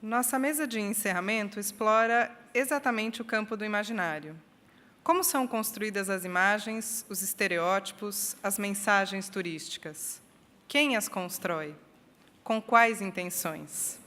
Nossa mesa de encerramento explora exatamente o campo do imaginário. Como são construídas as imagens, os estereótipos, as mensagens turísticas? Quem as constrói? Com quais intenções?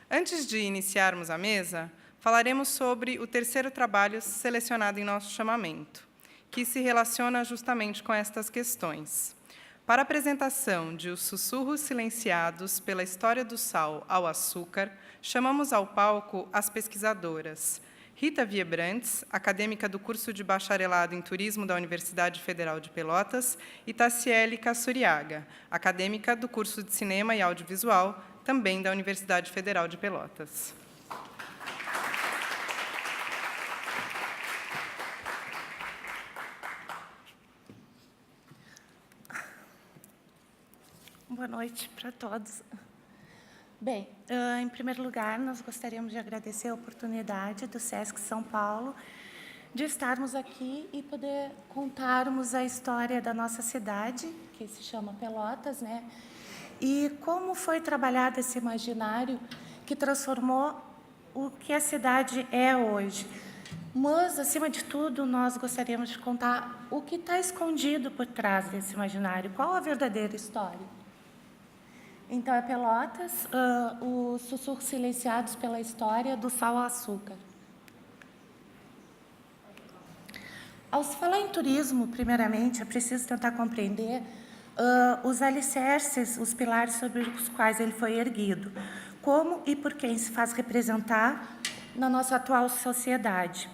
Antes de iniciarmos a mesa, falaremos sobre o terceiro trabalho selecionado em nosso chamamento, que se relaciona justamente com estas questões. Para a apresentação de Os Sussurros Silenciados pela História do Sal ao Açúcar, chamamos ao palco as pesquisadoras Rita Viebrantes, acadêmica do curso de Bacharelado em Turismo da Universidade Federal de Pelotas, e Taciele Cassuriaga, acadêmica do curso de Cinema e Audiovisual, também da Universidade Federal de Pelotas. Boa noite para todos. Bem, em primeiro lugar, nós gostaríamos de agradecer a oportunidade do SESC São Paulo de estarmos aqui e poder contarmos a história da nossa cidade, que se chama Pelotas, né? E como foi trabalhado esse imaginário que transformou o que a cidade é hoje. Mas, acima de tudo, nós gostaríamos de contar o que está escondido por trás desse imaginário, qual a verdadeira história. Então, é Pelotas, os sussurros silenciados pela história do sal ao açúcar. Ao se falar em turismo, primeiramente, é preciso tentar compreender os alicerces, os pilares sobre os quais ele foi erguido, como e por quem se faz representar na nossa atual sociedade.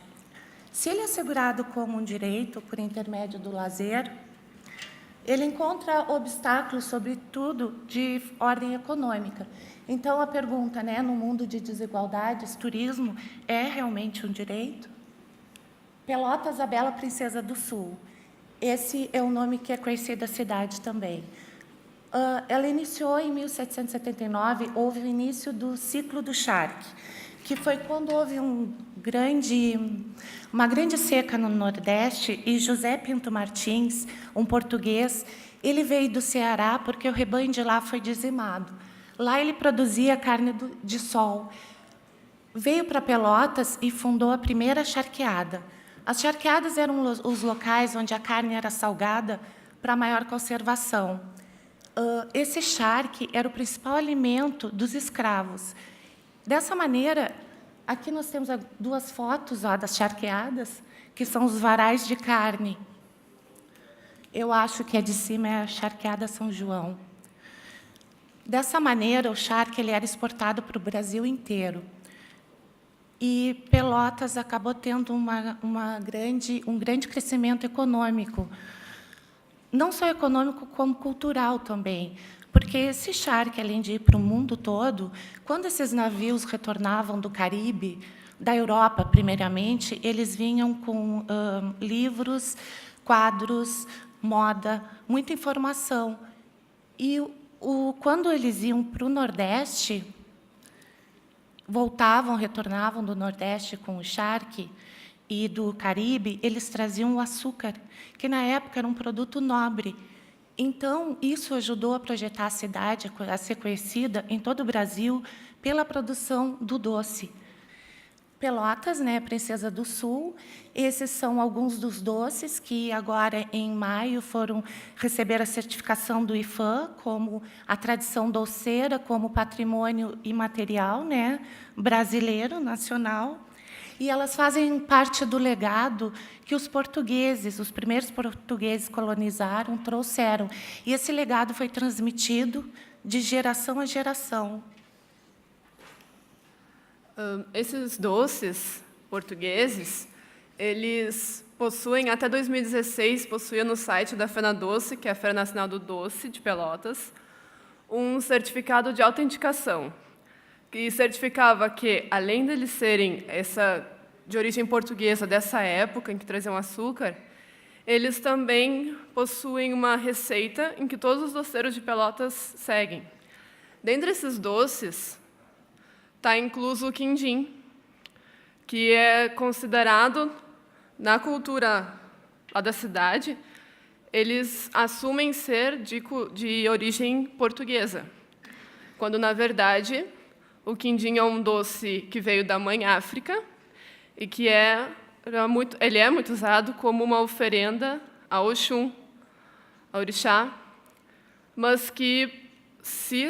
Se ele é assegurado como um direito por intermédio do lazer, ele encontra obstáculos, sobretudo, de ordem econômica. Então, a pergunta, né, no mundo de desigualdades, turismo é realmente um direito? Pelotas, a Bela Princesa do Sul. Esse é o nome que é conhecido da cidade também. Ela iniciou em 1779, houve o início do ciclo do charque, que foi quando houve uma grande seca no Nordeste, e José Pinto Martins, um português, ele veio do Ceará porque o rebanho de lá foi dizimado. Lá ele produzia carne de sol. Veio para Pelotas e fundou a primeira charqueada. As charqueadas eram os locais onde a carne era salgada para maior conservação. Esse charque era o principal alimento dos escravos. Dessa maneira, aqui nós temos duas fotos das charqueadas, que são os varais de carne. Eu acho que a de cima é a charqueada São João. Dessa maneira, o charque ele era exportado para o Brasil inteiro. E Pelotas acabou tendo um grande crescimento econômico. Não só econômico, como cultural também. Porque esse charque, além de ir para o mundo todo, quando esses navios retornavam do Caribe, da Europa, primeiramente, eles vinham com livros, quadros, moda, muita informação. E quando eles iam para o Nordeste, retornavam do Nordeste com o charque e do Caribe, eles traziam o açúcar, que, na época, era um produto nobre. Então, isso ajudou a projetar a cidade, a ser conhecida em todo o Brasil pela produção do doce. Pelotas, né, Princesa do Sul, esses são alguns dos doces que agora, em maio, foram receber a certificação do IFAM, como a tradição doceira, como patrimônio imaterial, né, brasileiro, nacional. E elas fazem parte do legado que os portugueses, os primeiros portugueses colonizaram, trouxeram. E esse legado foi transmitido de geração a geração. Esses doces portugueses, eles possuem, até 2016, possuíam no site da FenaDoce, que é a Feira Nacional do Doce de Pelotas, um certificado de autenticação, que certificava que, além de eles serem de origem portuguesa dessa época, em que traziam açúcar, eles também possuem uma receita em que todos os doceiros de Pelotas seguem. Dentre esses doces, está incluso o quindim, que é considerado, na cultura lá da cidade, eles assumem ser de origem portuguesa, quando, na verdade, O quindim é um doce que veio da Mãe África e que ele é muito usado como uma oferenda a Oxum, a Orixá, mas que se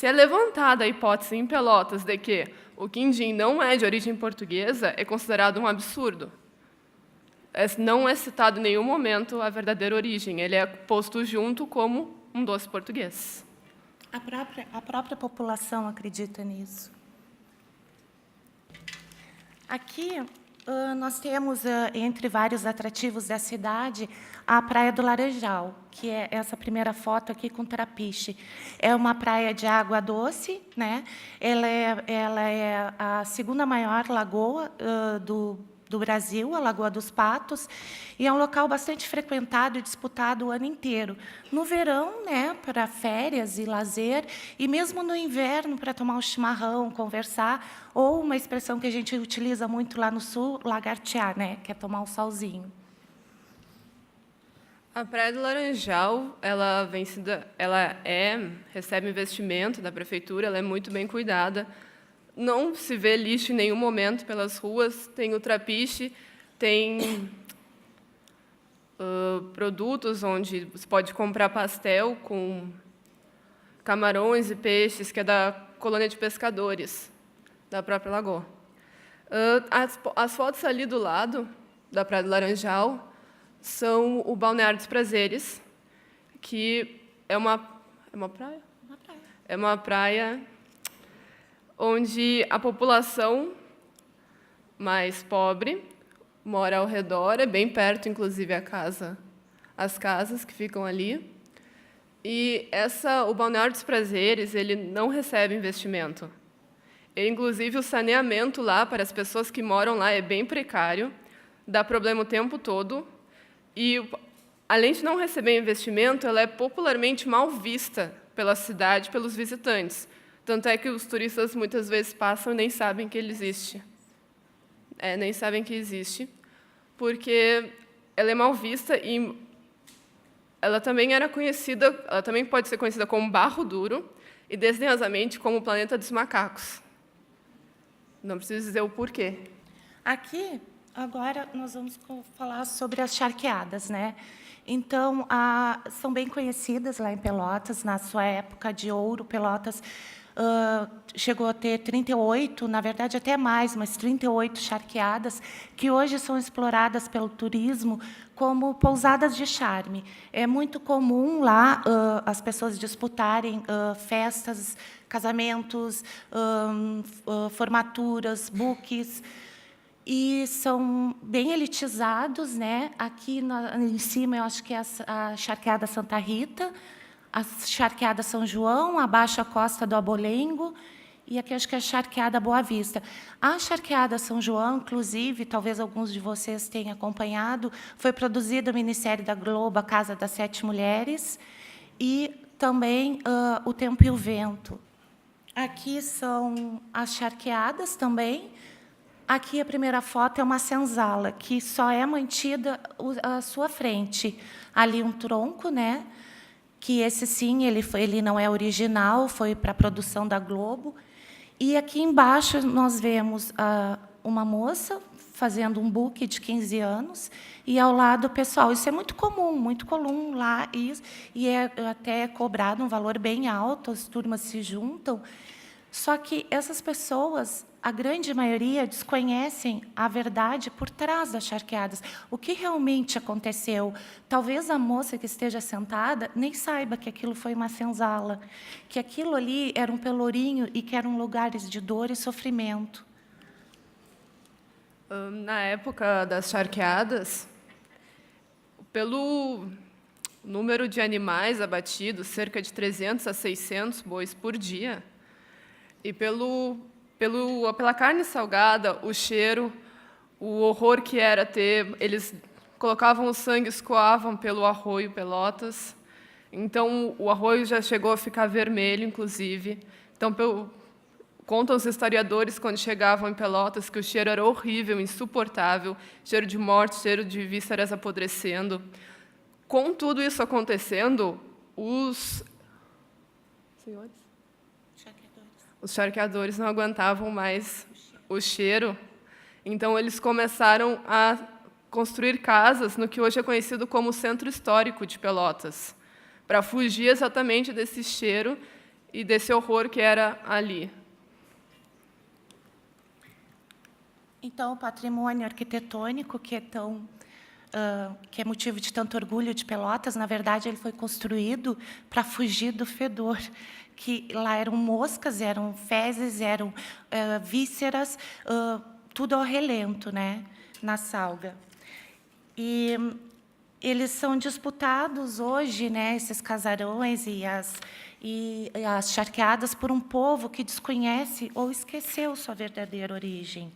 é levantada a hipótese em Pelotas de que o quindim não é de origem portuguesa, é considerado um absurdo. Não é citado em nenhum momento a verdadeira origem, ele é posto junto como um doce português. A própria população acredita nisso. Aqui, nós temos, entre vários atrativos da cidade, a Praia do Laranjal, que é essa primeira foto aqui com trapiche. É uma praia de água doce, né? Ela é a segunda maior lagoa do Brasil, a Lagoa dos Patos, e é um local bastante frequentado e disputado o ano inteiro. No verão, né, para férias e lazer, e mesmo no inverno, para tomar um chimarrão, conversar, ou uma expressão que a gente utiliza muito lá no sul, lagartear, né, que é tomar um solzinho. A Praia do Laranjal, recebe investimento da prefeitura, ela é muito bem cuidada. Não se vê lixo em nenhum momento pelas ruas, tem o trapiche, tem produtos onde você pode comprar pastel com camarões e peixes, que é da colônia de pescadores da própria lagoa. As fotos ali do lado da Praia do Laranjal são o Balneário dos Prazeres, que é uma praia? É uma praia onde a população mais pobre mora ao redor, é bem perto, inclusive, as casas que ficam ali. E o Balneário dos Prazeres, ele não recebe investimento. E, inclusive, o saneamento lá para as pessoas que moram lá é bem precário, dá problema o tempo todo. E, além de não receber investimento, ela é popularmente mal vista pela cidade, pelos visitantes. Tanto é que os turistas muitas vezes passam e nem sabem que ele existe. Nem sabem que existe, porque ela é mal vista e ela também pode ser conhecida como Barro Duro e desdenhosamente como o planeta dos macacos. Não preciso dizer o porquê. Aqui, agora, nós vamos falar sobre as charqueadas, né? Então, são bem conhecidas lá em Pelotas, na sua época de ouro. Pelotas chegou a ter 38, na verdade até mais, mas 38 charqueadas, que hoje são exploradas pelo turismo como pousadas de charme. É muito comum lá as pessoas disputarem festas, casamentos, formaturas, buques, e são bem elitizados, né? Aqui em cima, eu acho que é a charqueada Santa Rita, a charqueada São João, a Baixa Costa do Abolengo, e aqui acho que é a charqueada Boa Vista. A charqueada São João, inclusive, talvez alguns de vocês tenham acompanhado, foi produzida no Ministério da Globo, a Casa das Sete Mulheres, e também O Tempo e o Vento. Aqui são as charqueadas também. Aqui a primeira foto é uma senzala, que só é mantida à sua frente. Ali um tronco, né? Que esse sim, ele não é original, foi para a produção da Globo. E aqui embaixo nós vemos uma moça fazendo um buquê de 15 anos, e ao lado o pessoal. Isso é muito comum lá, e é até cobrado um valor bem alto, as turmas se juntam. Só que essas pessoas, a grande maioria, desconhecem a verdade por trás das charqueadas. O que realmente aconteceu? Talvez a moça que esteja sentada nem saiba que aquilo foi uma senzala, que aquilo ali era um pelourinho e que eram lugares de dor e sofrimento. Na época das charqueadas, pelo número de animais abatidos, cerca de 300 a 600 bois por dia, e pela carne salgada, o cheiro, o horror que era ter, eles colocavam o sangue, escoavam pelo arroio Pelotas. Então, o arroio já chegou a ficar vermelho, inclusive. Então, contam os historiadores, quando chegavam em Pelotas, que o cheiro era horrível, insuportável, cheiro de morte, cheiro de vísceras apodrecendo. Com tudo isso acontecendo, os os charqueadores não aguentavam mais o cheiro, então eles começaram a construir casas no que hoje é conhecido como Centro Histórico de Pelotas, para fugir exatamente desse cheiro e desse horror que era ali. Então, o patrimônio arquitetônico, que é motivo de tanto orgulho de Pelotas, na verdade, ele foi construído para fugir do fedor, que lá eram moscas, eram fezes, eram vísceras, tudo ao relento, né, na salga. E eles são disputados hoje, né, esses casarões e as charqueadas, por um povo que desconhece ou esqueceu sua verdadeira origem.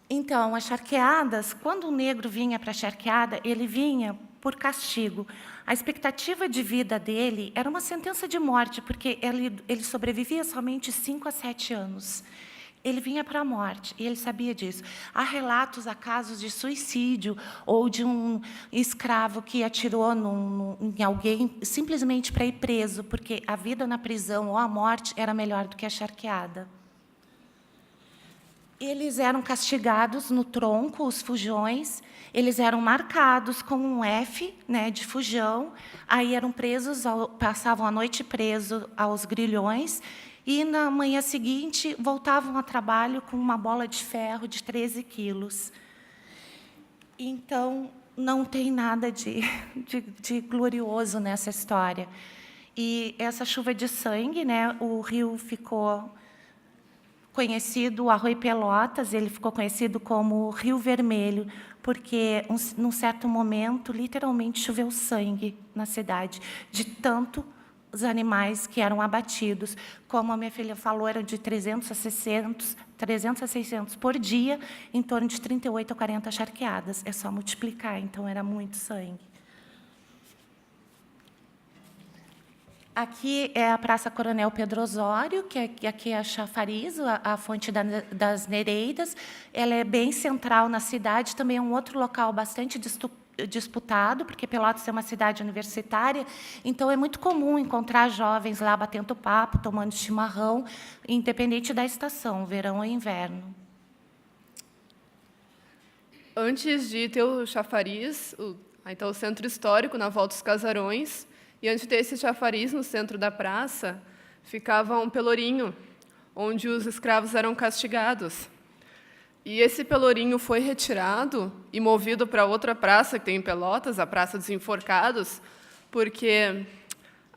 Então, as charqueadas, quando o negro vinha para a charqueada, ele vinha por castigo. A expectativa de vida dele era uma sentença de morte, porque ele sobrevivia somente 5 a 7 anos. Ele vinha para a morte, e ele sabia disso. Há relatos, há casos de suicídio, ou de um escravo que atirou em alguém simplesmente para ir preso, porque a vida na prisão ou a morte era melhor do que a charqueada. Eles eram castigados no tronco, os fujões, eles eram marcados com um F, né, de fujão, aí eram presos, passavam a noite presos aos grilhões, e, na manhã seguinte, voltavam ao trabalho com uma bola de ferro de 13 quilos. Então, não tem nada de glorioso nessa história. E essa chuva de sangue, né, o rio ficou conhecido, o Arroio Pelotas, ele ficou conhecido como Rio Vermelho, porque, num certo momento, literalmente choveu sangue na cidade, de tanto os animais que eram abatidos. Como a minha filha falou, eram de 300 a 600 por dia, em torno de 38 a 40 charqueadas. É só multiplicar, então era muito sangue. Aqui é a Praça Coronel Pedro Osório, que aqui é a chafariz, a fonte das Nereidas. Ela é bem central na cidade, também é um outro local bastante disputado, porque Pelotas é uma cidade universitária, então é muito comum encontrar jovens lá batendo papo, tomando chimarrão, independente da estação, verão ou inverno. Antes de ter o chafariz, então o centro histórico, na volta dos casarões, e antes de ter esse chafariz no centro da praça, ficava um pelourinho, onde os escravos eram castigados. E esse pelourinho foi retirado e movido para outra praça que tem em Pelotas, a Praça dos Enforcados, porque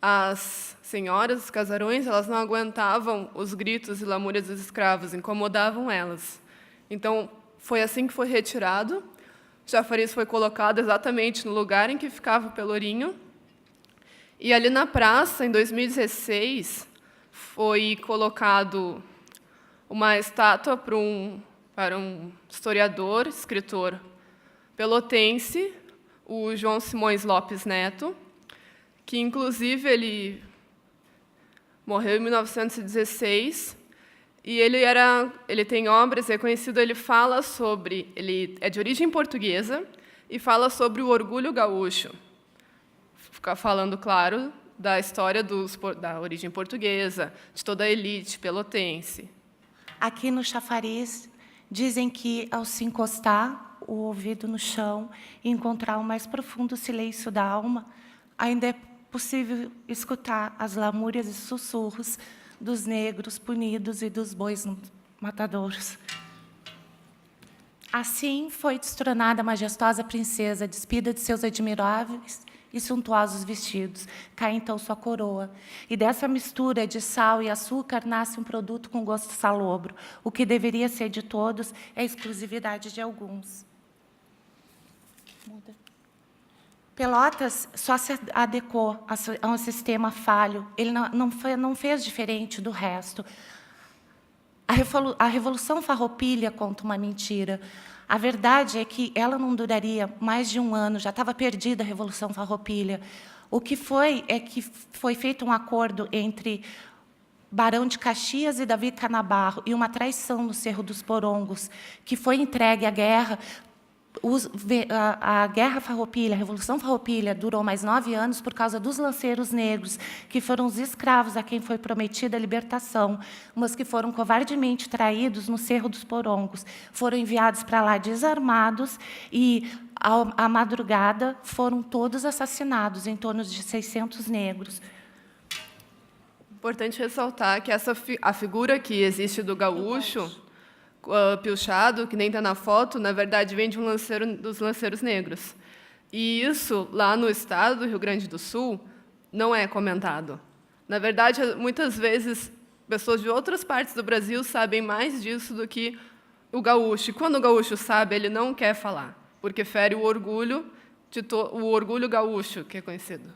as senhoras dos casarões elas não aguentavam os gritos e lamúrias dos escravos, incomodavam elas. Então, foi assim que foi retirado. O chafariz foi colocado exatamente no lugar em que ficava o pelourinho. E ali na praça, em 2016, foi colocado uma estátua para um historiador, escritor pelotense, o João Simões Lopes Neto, que, inclusive, ele morreu em 1916, e ele tem obras, é conhecido, ele é de origem portuguesa, e fala sobre o orgulho gaúcho. Ficar falando, claro, da história da origem portuguesa, de toda a elite pelotense. Aqui no chafariz, dizem que, ao se encostar o ouvido no chão e encontrar o mais profundo silêncio da alma, ainda é possível escutar as lamúrias e sussurros dos negros punidos e dos bois matadouros. Assim foi destronada a majestosa princesa, despida de seus admiráveis e suntuosos vestidos. Cai, então, sua coroa. E dessa mistura de sal e açúcar nasce um produto com gosto salobro. O que deveria ser de todos é exclusividade de alguns. Pelotas só se adequou a um sistema falho. Ele não fez diferente do resto. A Revolução Farroupilha conta uma mentira. A verdade é que ela não duraria mais de um ano, já estava perdida a Revolução Farroupilha. O que foi é que foi feito um acordo entre Barão de Caxias e Davi Canabarro, e uma traição no Cerro dos Porongos, que foi entregue à guerra A Guerra Farroupilha, a Revolução Farroupilha, durou mais 9 anos por causa dos lanceiros negros, que foram os escravos a quem foi prometida a libertação, mas que foram covardemente traídos no Cerro dos Porongos. Foram enviados para lá desarmados e, à madrugada, foram todos assassinados, em torno de 600 negros. Importante ressaltar que a figura que existe do gaúcho, pilchado, que nem está na foto, na verdade, vem de dos lanceiros negros. E isso, lá no estado do Rio Grande do Sul, não é comentado. Na verdade, muitas vezes, pessoas de outras partes do Brasil sabem mais disso do que o gaúcho. E quando o gaúcho sabe, ele não quer falar, porque fere o orgulho gaúcho, que é conhecido.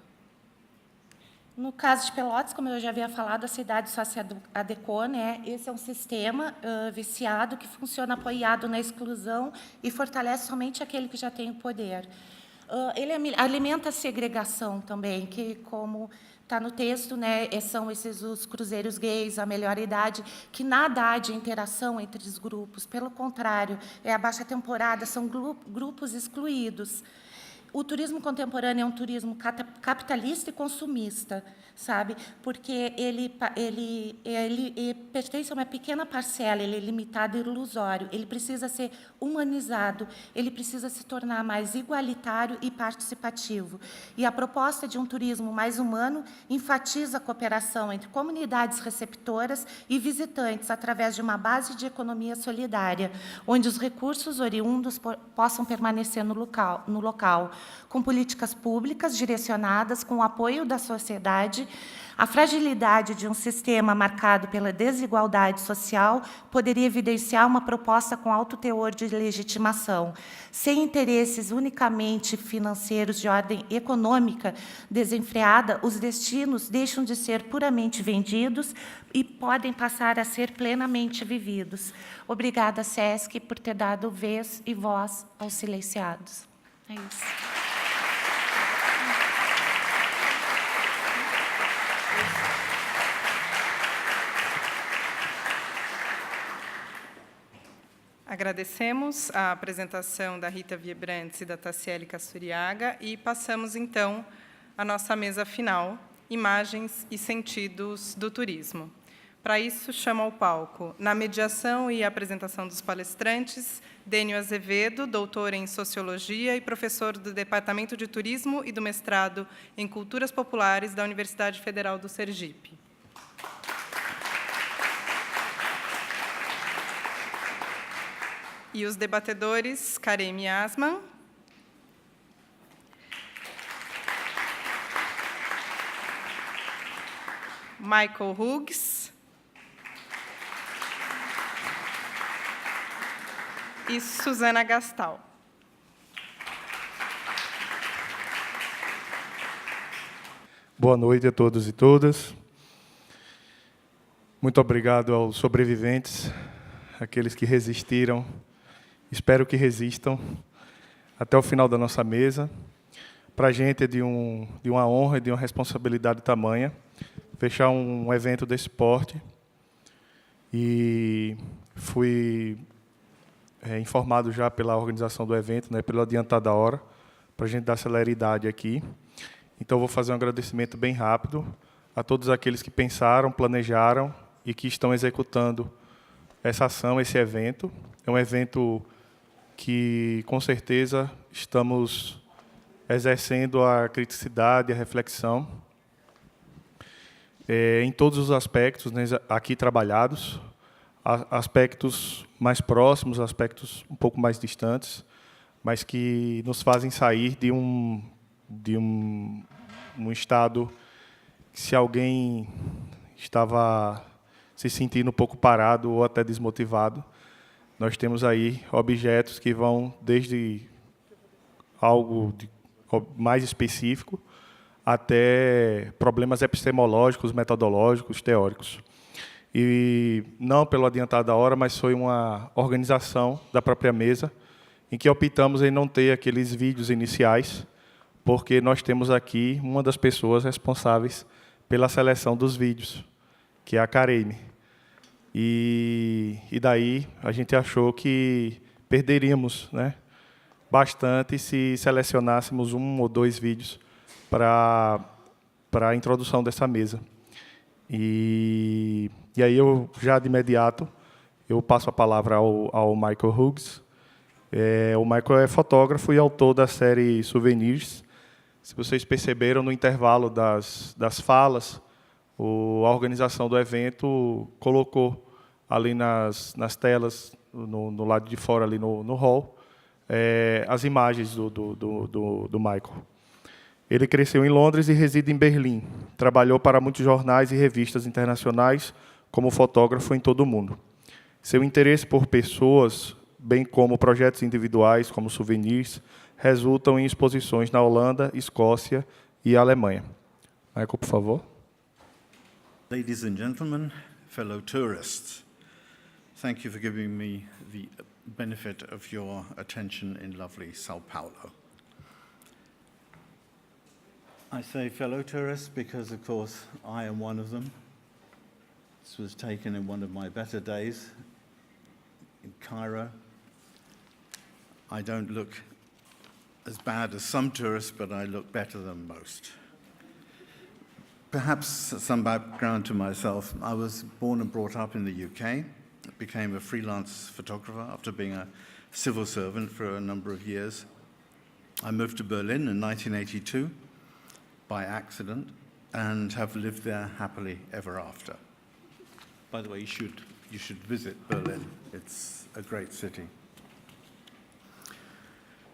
No caso de Pelotas, como eu já havia falado, a cidade só se adequou, né? Esse é um sistema viciado que funciona apoiado na exclusão e fortalece somente aquele que já tem o poder. Ele alimenta a segregação também, que, como está no texto, né, são os cruzeiros gays, a melhor idade, que nada há de interação entre os grupos. Pelo contrário, é a baixa temporada, são grupos excluídos. O turismo contemporâneo é um turismo capitalista e consumista, sabe? Porque ele pertence a uma pequena parcela, ele é limitado e ilusório, ele precisa ser humanizado, ele precisa se tornar mais igualitário e participativo. E a proposta de um turismo mais humano enfatiza a cooperação entre comunidades receptoras e visitantes através de uma base de economia solidária, onde os recursos oriundos possam permanecer no local, com políticas públicas direcionadas com o apoio da sociedade. A fragilidade de um sistema marcado pela desigualdade social poderia evidenciar uma proposta com alto teor de legitimação. Sem interesses unicamente financeiros de ordem econômica desenfreada, os destinos deixam de ser puramente vendidos e podem passar a ser plenamente vividos. Obrigada, SESC, por ter dado vez e voz aos silenciados. É isso. Agradecemos a apresentação da Rita Viebrantes e da Tassiele Casturiaga e passamos, então, à nossa mesa final, Imagens e Sentidos do Turismo. Para isso, chamo ao palco, na mediação e apresentação dos palestrantes, Dênio Azevedo, doutor em Sociologia e professor do Departamento de Turismo e do mestrado em Culturas Populares da Universidade Federal do Sergipe. E os debatedores, Karem Yasman, Michael Hughes e Susana Gastal. Boa noite a todos e todas. Muito obrigado aos sobreviventes, aqueles que resistiram. Espero que resistam até o final da nossa mesa. Para a gente é de uma honra e de uma responsabilidade tamanha fechar um evento desse porte. E fui informado já pela organização do evento, né, pelo adiantado da hora, para a gente dar celeridade aqui. Então, vou fazer um agradecimento bem rápido a todos aqueles que pensaram, planejaram e que estão executando essa ação, esse evento. É um evento que, com certeza, estamos exercendo a criticidade, a reflexão, em todos os aspectos, né, aqui trabalhados, aspectos mais próximos, aspectos um pouco mais distantes, mas que nos fazem sair de um estado que, se alguém estava se sentindo um pouco parado ou até desmotivado, nós temos aí objetos que vão desde algo mais específico até problemas epistemológicos, metodológicos, teóricos. E não pelo adiantado da hora, mas foi uma organização da própria mesa em que optamos em não ter aqueles vídeos iniciais, porque nós temos aqui uma das pessoas responsáveis pela seleção dos vídeos, que é a Karem. E daí a gente achou que perderíamos, né, bastante se selecionássemos 1 ou 2 vídeos para a introdução dessa mesa. E aí, eu já de imediato, eu passo a palavra ao Michael Hughes. O Michael é fotógrafo e autor da série Souvenirs. Se vocês perceberam, no intervalo das falas, a organização do evento colocou ali nas telas, no lado de fora, ali no hall, as imagens do Michael. Ele cresceu em Londres e reside em Berlim. Trabalhou para muitos jornais e revistas internacionais como fotógrafo em todo o mundo. Seu interesse por pessoas, bem como projetos individuais, como Souvenirs, resultam em exposições na Holanda, Escócia e Alemanha. Michael, por favor. Ladies and gentlemen, fellow tourists, thank you for giving me the benefit of your attention in lovely Sao Paulo. I say fellow tourists because, of course, I am one of them. This was taken in one of my better days in Cairo. I don't look as bad as some tourists, but I look better than most. Perhaps some background to myself. I was born and brought up in the UK, became a freelance photographer after being a civil servant for a number of years. I moved to Berlin in 1982 by accident and have lived there happily ever after. By the way, you should visit Berlin. It's a great city.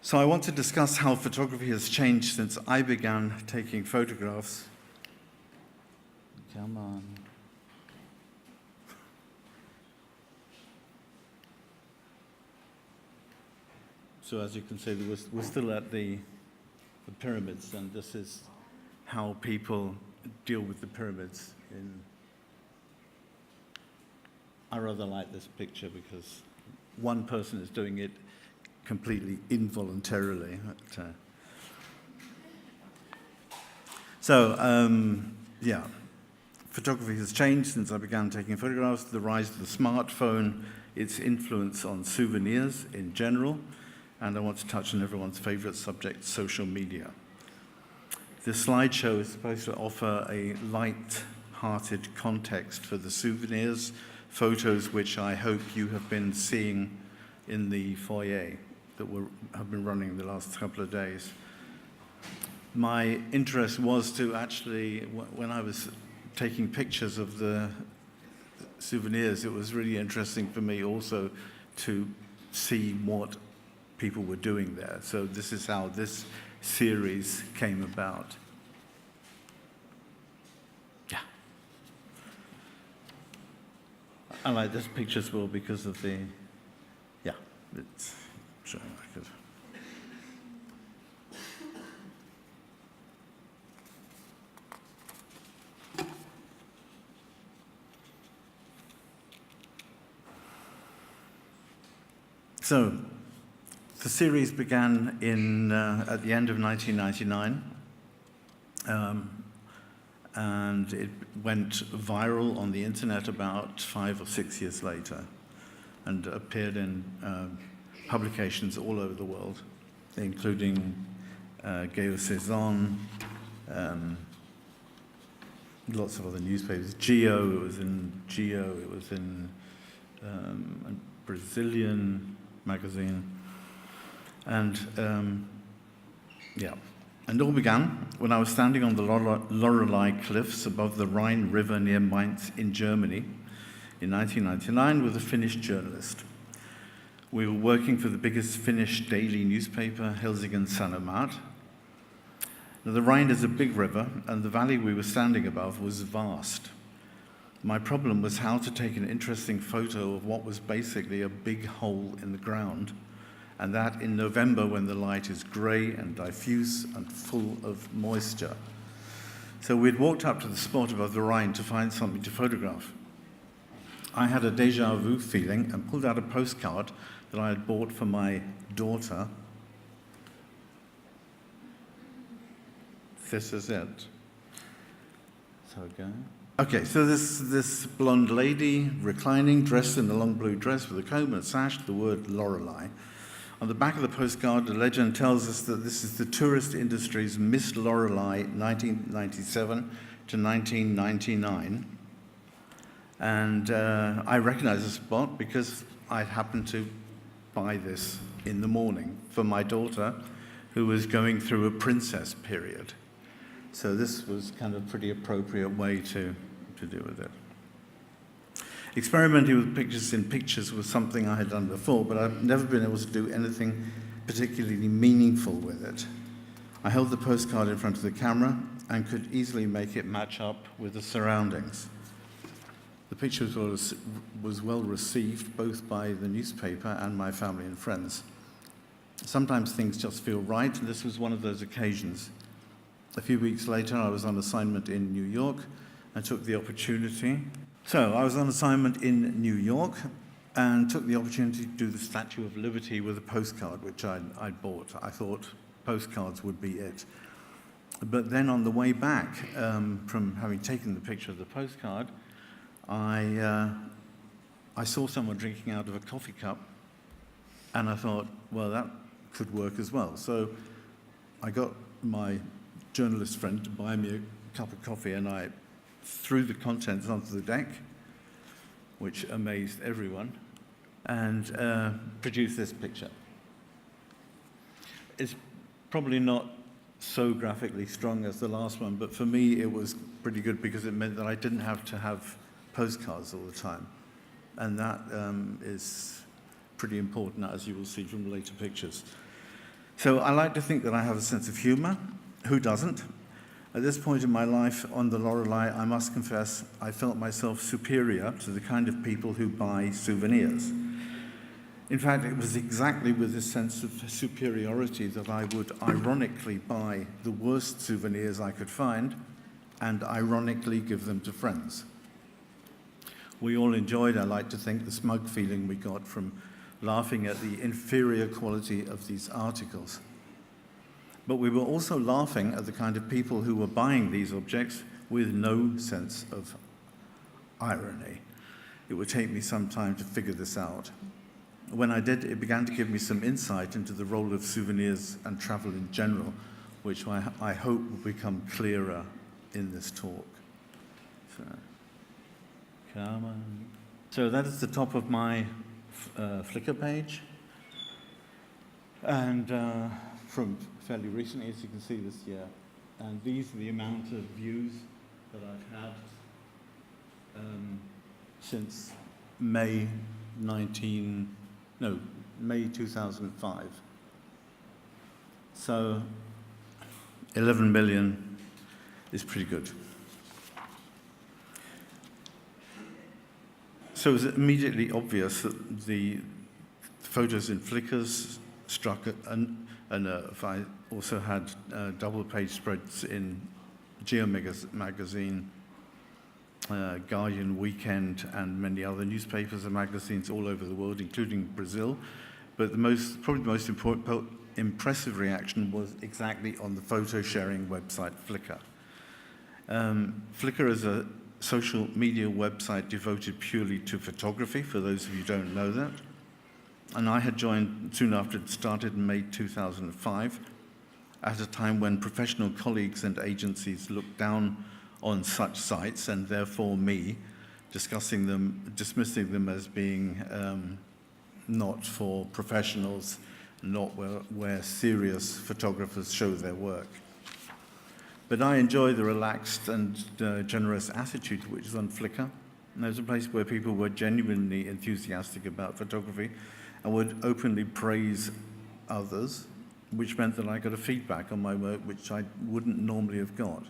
So I want to discuss how photography has changed since I began taking photographs. Come on. So as you can see, we're still at the pyramids, and this is how people deal with the pyramids. I rather like this picture because one person is doing it completely involuntarily. Yeah, photography has changed since I began taking photographs. The rise of the smartphone, its influence on souvenirs in general, and I want to touch on everyone's favorite subject, social media. This slideshow is supposed to offer a light-hearted context for the souvenirs, photos which I hope you have been seeing in the foyer that have been running the last couple of days. My interest was to actually, when I was taking pictures of the souvenirs, it was really interesting for me also to see what people were doing there. So this is how this series came about. Yeah. I like this picture as well because of the, yeah, it's showing like it. So, the series began at the end of 1999, and it went viral on the internet about 5 or 6 years later, and appeared in publications all over the world, including Géosaison, lots of other newspapers. Geo, it was in Geo, it was in a Brazilian magazine. And yeah, and it all began when I was standing on the Lorelei Cliffs above the Rhine River near Mainz in Germany in 1999 with a Finnish journalist. We were working for the biggest Finnish daily newspaper, Helsingin Sanomat. Now, the Rhine is a big river, and the valley we were standing above was vast. My problem was how to take an interesting photo of what was basically a big hole in the ground, and that in November when the light is grey and diffuse and full of moisture. So we'd walked up to the spot above the Rhine to find something to photograph. I had a déjà vu feeling and pulled out a postcard that I had bought for my daughter. This is it. So go. Okay, so this blonde lady reclining, dressed in a long blue dress with a comb and a sash, the word Lorelei, On the back of the postcard, the legend tells us that this is the tourist industry's Miss Lorelei 1997 to 1999. And I recognize the spot because I happened to buy this in the morning for my daughter, who was going through a princess period. So this was kind of a pretty appropriate way to deal with it. Experimenting with pictures in pictures was something I had done before, but I've never been able to do anything particularly meaningful with it. I held the postcard in front of the camera and could easily make it match up with the surroundings. The picture was well received both by the newspaper and my family and friends. Sometimes things just feel right, and this was one of those occasions. A few weeks later, I was on assignment in New York and took the opportunity. So I was on assignment in New York and took the opportunity to do the Statue of Liberty with a postcard, which I'd bought. I thought postcards would be it. But then on the way back, from having taken the picture of the postcard, I saw someone drinking out of a coffee cup, and I thought, well, that could work as well. So I got my journalist friend to buy me a cup of coffee, and I threw the contents onto the deck, which amazed everyone, and produced this picture. It's probably not so graphically strong as the last one, but for me it was pretty good because it meant that I didn't have to have postcards all the time. And that is pretty important, as you will see from later pictures. So I like to think that I have a sense of humor. Who doesn't? At this point in my life on the Lorelei, I must confess, I felt myself superior to the kind of people who buy souvenirs. In fact, it was exactly with this sense of superiority that I would ironically buy the worst souvenirs I could find and ironically give them to friends. We all enjoyed, I like to think, the smug feeling we got from laughing at the inferior quality of these articles. But we were also laughing at the kind of people who were buying these objects with no sense of irony. It would take me some time to figure this out. When I did, it began to give me some insight into the role of souvenirs and travel in general, which I hope will become clearer in this talk. So, come on. So that is the top of my Flickr page. And from fairly recently, as you can see this year. And these are the amount of views that I've had since May 2005. So 11 million is pretty good. So it was immediately obvious that the photos in Flickr struck a nerve. I also had double-page spreads in Geo magazine, Guardian Weekend, and many other newspapers and magazines all over the world, including Brazil. But probably the most impressive reaction was exactly on the photo-sharing website Flickr. Flickr is a social media website devoted purely to photography, for those of you who don't know that. And I had joined soon after it started in May 2005, at a time when professional colleagues and agencies looked down on such sites, and therefore me, dismissing them as being not for professionals, not where serious photographers show their work. But I enjoy the relaxed and generous attitude which is on Flickr. And there's a place where people were genuinely enthusiastic about photography and would openly praise others, which meant that I got a feedback on my work which I wouldn't normally have got,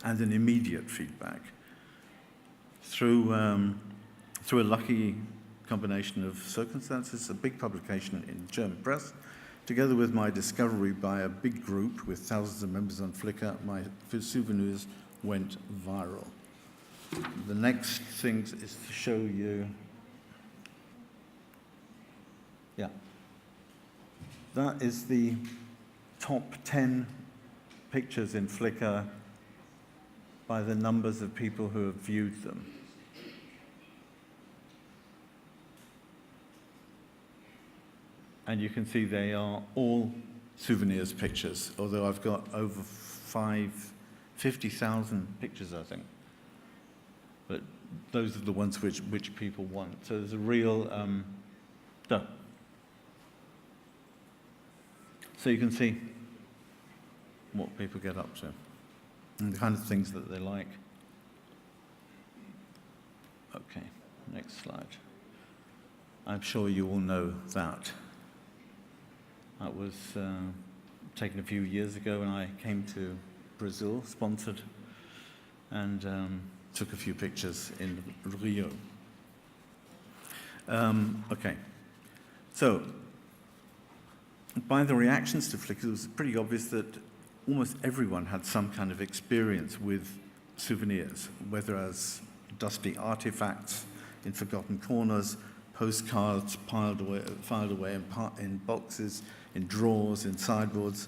and an immediate feedback. Through a lucky combination of circumstances, a big publication in German press, together with my discovery by a big group with thousands of members on Flickr, my souvenirs went viral. The next thing is to show you, that is the top 10 pictures in Flickr by the numbers of people who have viewed them. And you can see they are all souvenirs pictures, although I've got over 50,000 pictures, I think. But those are the ones which people want. So there's a real... So you can see what people get up to and the kind of things that they like. Okay, next slide. I'm sure you all know that. That was taken a few years ago when I came to Brazil, sponsored, and took a few pictures in Rio. Okay, so by the reactions to Flickr, it was pretty obvious that almost everyone had some kind of experience with souvenirs, whether as dusty artifacts in forgotten corners, postcards filed away in boxes, in drawers, in sideboards.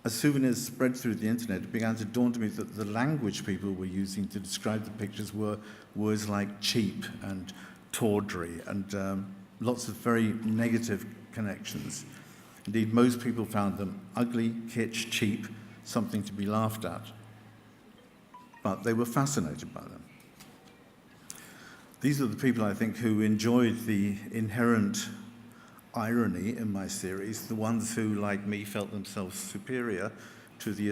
As souvenirs spread through the internet, it began to dawn on me that the language people were using to describe the pictures were words like cheap and tawdry and lots of very negative connections. Indeed, most people found them ugly, kitsch, cheap, something to be laughed at. But they were fascinated by them. These are the people, I think, who enjoyed the inherent irony in my series, the ones who, like me, felt themselves superior to these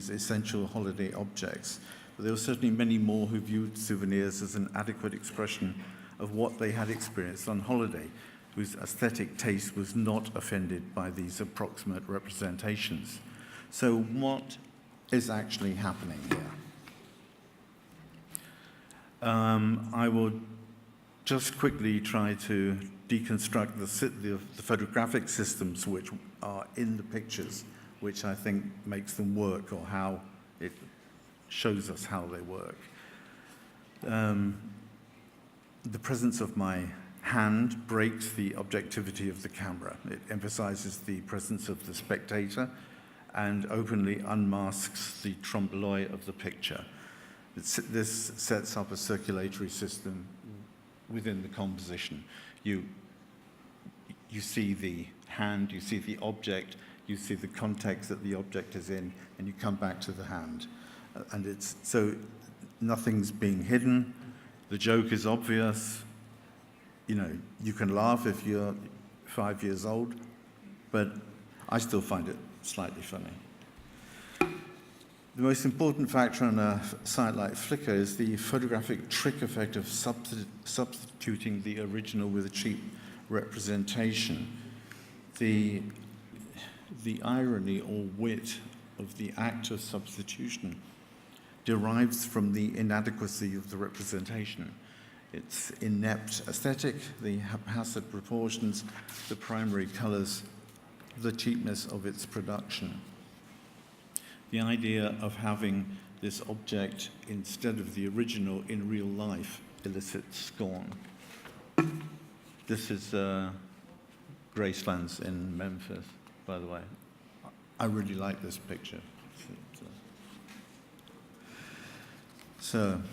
essential holiday objects. But there were certainly many more who viewed souvenirs as an adequate expression of what they had experienced on holiday, whose aesthetic taste was not offended by these approximate representations. So what is actually happening here? I will just quickly try to deconstruct the photographic systems which are in the pictures, which I think makes them work, or how it shows us how they work. The presence of my hand breaks the objectivity of the camera. It emphasizes the presence of the spectator and openly unmasks the trompe l'oeil of the picture. This sets up a circulatory system within the composition. You see the hand, you see the object, you see the context that the object is in, and you come back to the hand. And so nothing's being hidden. The joke is obvious. You know, you can laugh if you're 5 years old, but I still find it slightly funny. The most important factor on a site like Flickr is the photographic trick effect of substituting the original with a cheap representation. The irony or wit of the act of substitution derives from the inadequacy of the representation. Its inept aesthetic, the haphazard proportions, the primary colors, the cheapness of its production. The idea of having this object instead of the original in real life elicits scorn. This is Gracelands in Memphis, by the way. I really like this picture. So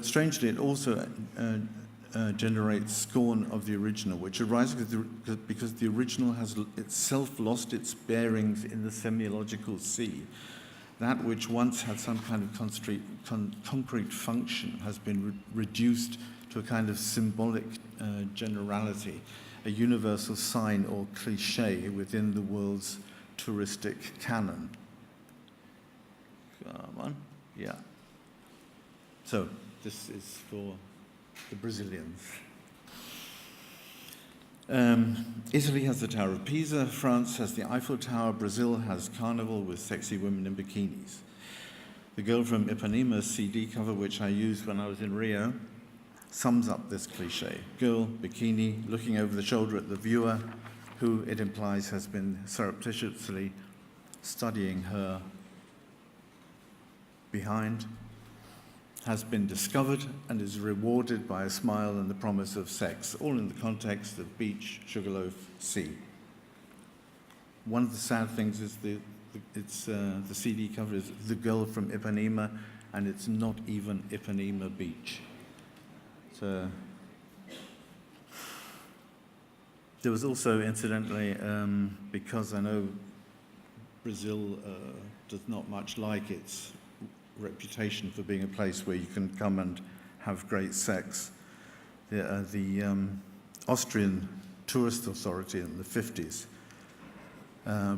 strangely, it also generates scorn of the original, which arises because the original has itself lost its bearings in the semiological sea. That which once had some kind of concrete function has been reduced to a kind of symbolic generality, a universal sign or cliché within the world's touristic canon. Come on, yeah. So this is for the Brazilians. Italy has the Tower of Pisa, France has the Eiffel Tower, Brazil has Carnival with sexy women in bikinis. The Girl from Ipanema's CD cover, which I used when I was in Rio, sums up this cliche. Girl, bikini, looking over the shoulder at the viewer, who it implies has been surreptitiously studying her behind, has been discovered and is rewarded by a smile and the promise of sex, all in the context of beach, sugarloaf, sea. One of the sad things is the CD cover is The Girl from Ipanema, and it's not even Ipanema Beach. So there was also, incidentally, because I know Brazil does not much like its reputation for being a place where you can come and have great sex, the Austrian Tourist Authority in the 50s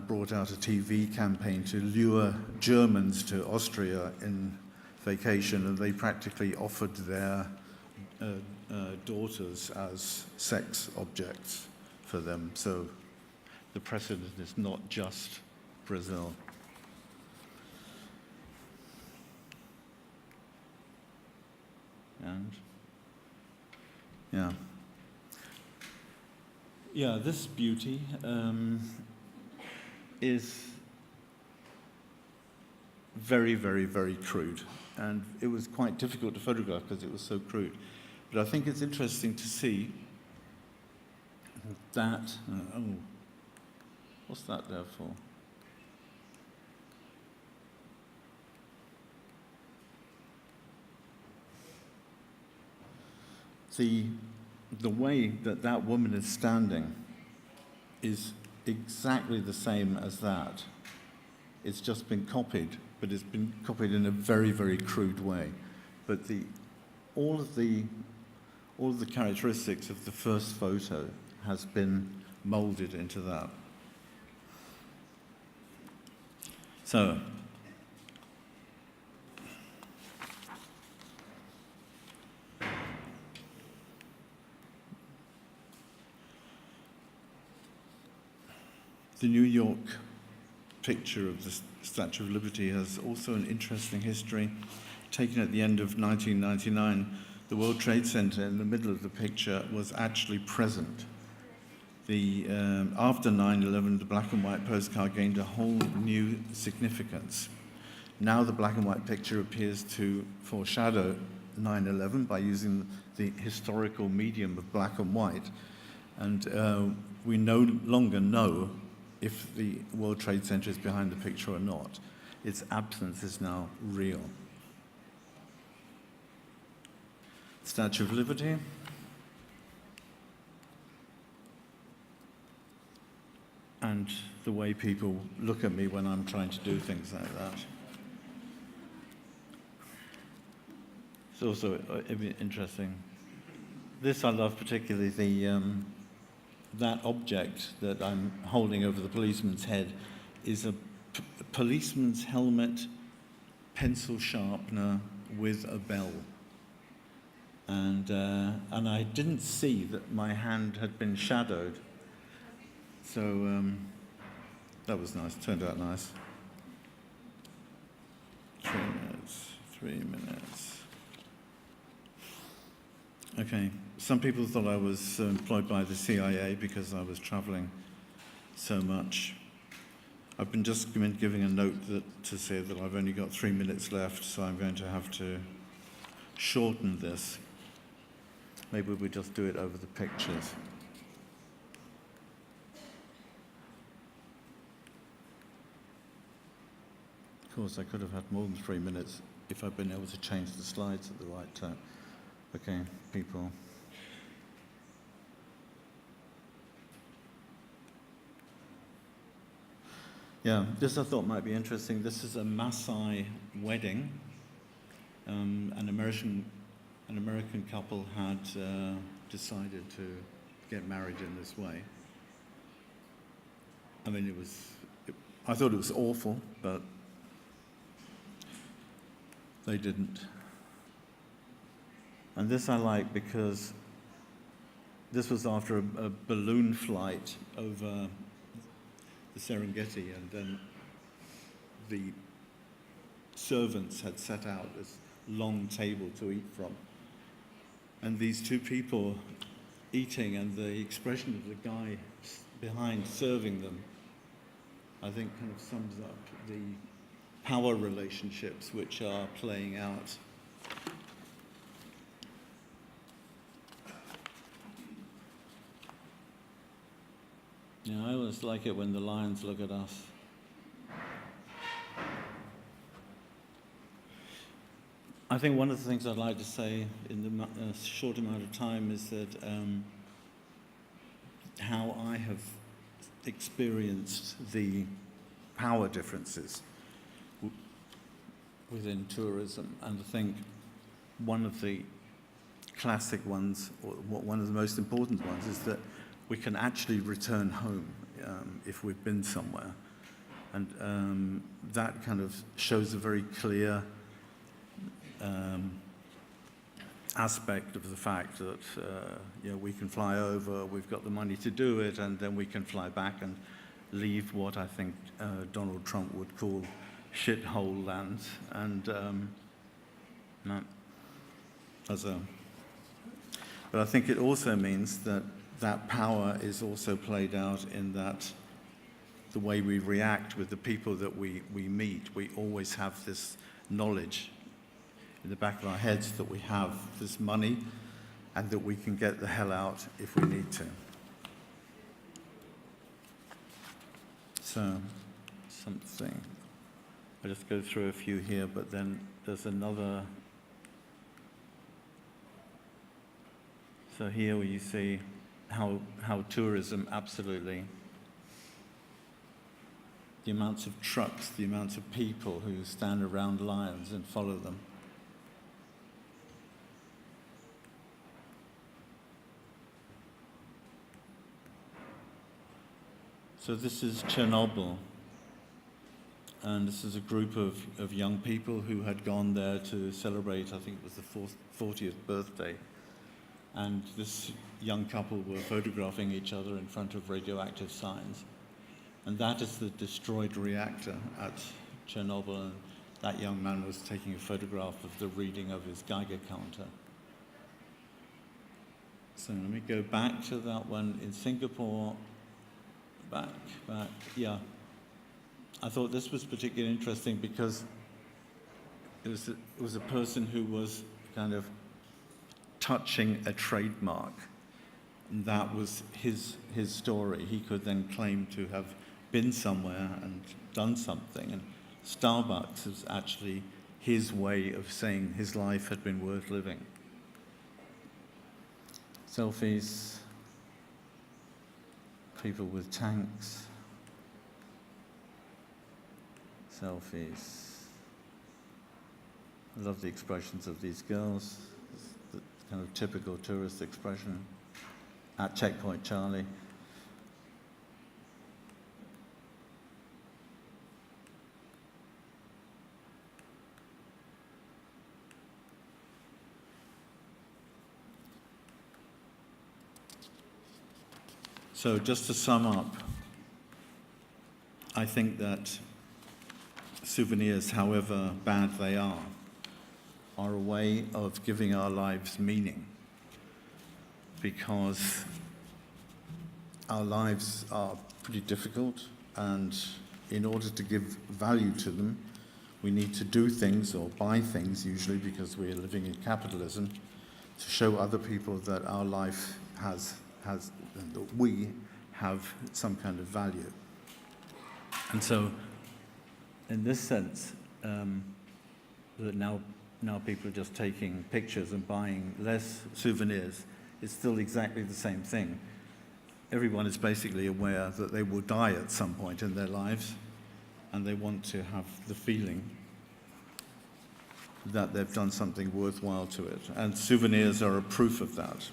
brought out a TV campaign to lure Germans to Austria in vacation, and they practically offered their daughters as sex objects for them. So the precedent is not just Brazil. And yeah, this beauty is very, very, very crude, and it was quite difficult to photograph because it was so crude. But I think it's interesting to see that. What's that there for? The way that that woman is standing is exactly the same as that. It's just been copied, but it's been copied in a very, very crude way. But all of the characteristics of the first photo has been molded into that. So the New York picture of the Statue of Liberty has also an interesting history. Taken at the end of 1999, the World Trade Center in the middle of the picture was actually present. After 9/11, the black and white postcard gained a whole new significance. Now the black and white picture appears to foreshadow 9/11 by using the historical medium of black and white, and we no longer know if the World Trade Center is behind the picture or not. Its absence is now real. Statue of Liberty. And the way people look at me when I'm trying to do things like that. It's also interesting. This I love particularly, that object that I'm holding over the policeman's head is a policeman's helmet, pencil sharpener with a bell. And I didn't see that my hand had been shadowed. So that was nice, turned out nice. 3 minutes. Okay, some people thought I was employed by the CIA because I was traveling so much. I've been just giving a note to say that I've only got 3 minutes left, so I'm going to have to shorten this. Maybe we just do it over the pictures. Of course, I could have had more than 3 minutes if I'd been able to change the slides at the right time. Okay, people. Yeah, this I thought might be interesting. This is a Maasai wedding. An American couple had decided to get married in this way. I mean, I thought it was awful, but they didn't. And this I like because this was after a balloon flight over the Serengeti, and then the servants had set out this long table to eat from. And these two people eating, and the expression of the guy behind serving them, I think kind of sums up the power relationships which are playing out. Yeah, I always like it when the lions look at us. I think one of the things I'd like to say in the short amount of time is that how I have experienced the power differences within tourism, and I think one of the classic ones, or one of the most important ones, is that we can actually return home if we've been somewhere, and that kind of shows a very clear aspect of the fact that we can fly over, we've got the money to do it, and then we can fly back and leave what I think Donald Trump would call shithole lands. And but I think it also means that that power is also played out in that the way we react with the people that we meet. We always have this knowledge in the back of our heads that we have this money and that we can get the hell out if we need to. So, something. I'll just go through a few here, but then there's another. So here where you see how tourism absolutely, the amounts of trucks, the amounts of people who stand around lions and follow them. So this is Chernobyl, and this is a group of young people who had gone there to celebrate, I think it was the 40th birthday, and this young couple were photographing each other in front of radioactive signs, and that is the destroyed reactor at Chernobyl, and that young man was taking a photograph of the reading of his Geiger counter. So let me go back to that one in Singapore. Back, yeah. I thought this was particularly interesting because it was a person who was kind of touching a trademark, and that was his story. He could then claim to have been somewhere and done something, and Starbucks is actually his way of saying his life had been worth living. Selfies. People with tanks, selfies. I love the expressions of these girls, the kind of typical tourist expression. At Checkpoint Charlie. So just to sum up, I think that souvenirs, however bad they are a way of giving our lives meaning, because our lives are pretty difficult, and in order to give value to them, we need to do things or buy things, usually because we're living in capitalism, to show other people that our life has that we have some kind of value. And so, in this sense, that now people are just taking pictures and buying less souvenirs, it's still exactly the same thing. Everyone is basically aware that they will die at some point in their lives, and they want to have the feeling that they've done something worthwhile to it. And souvenirs are a proof of that.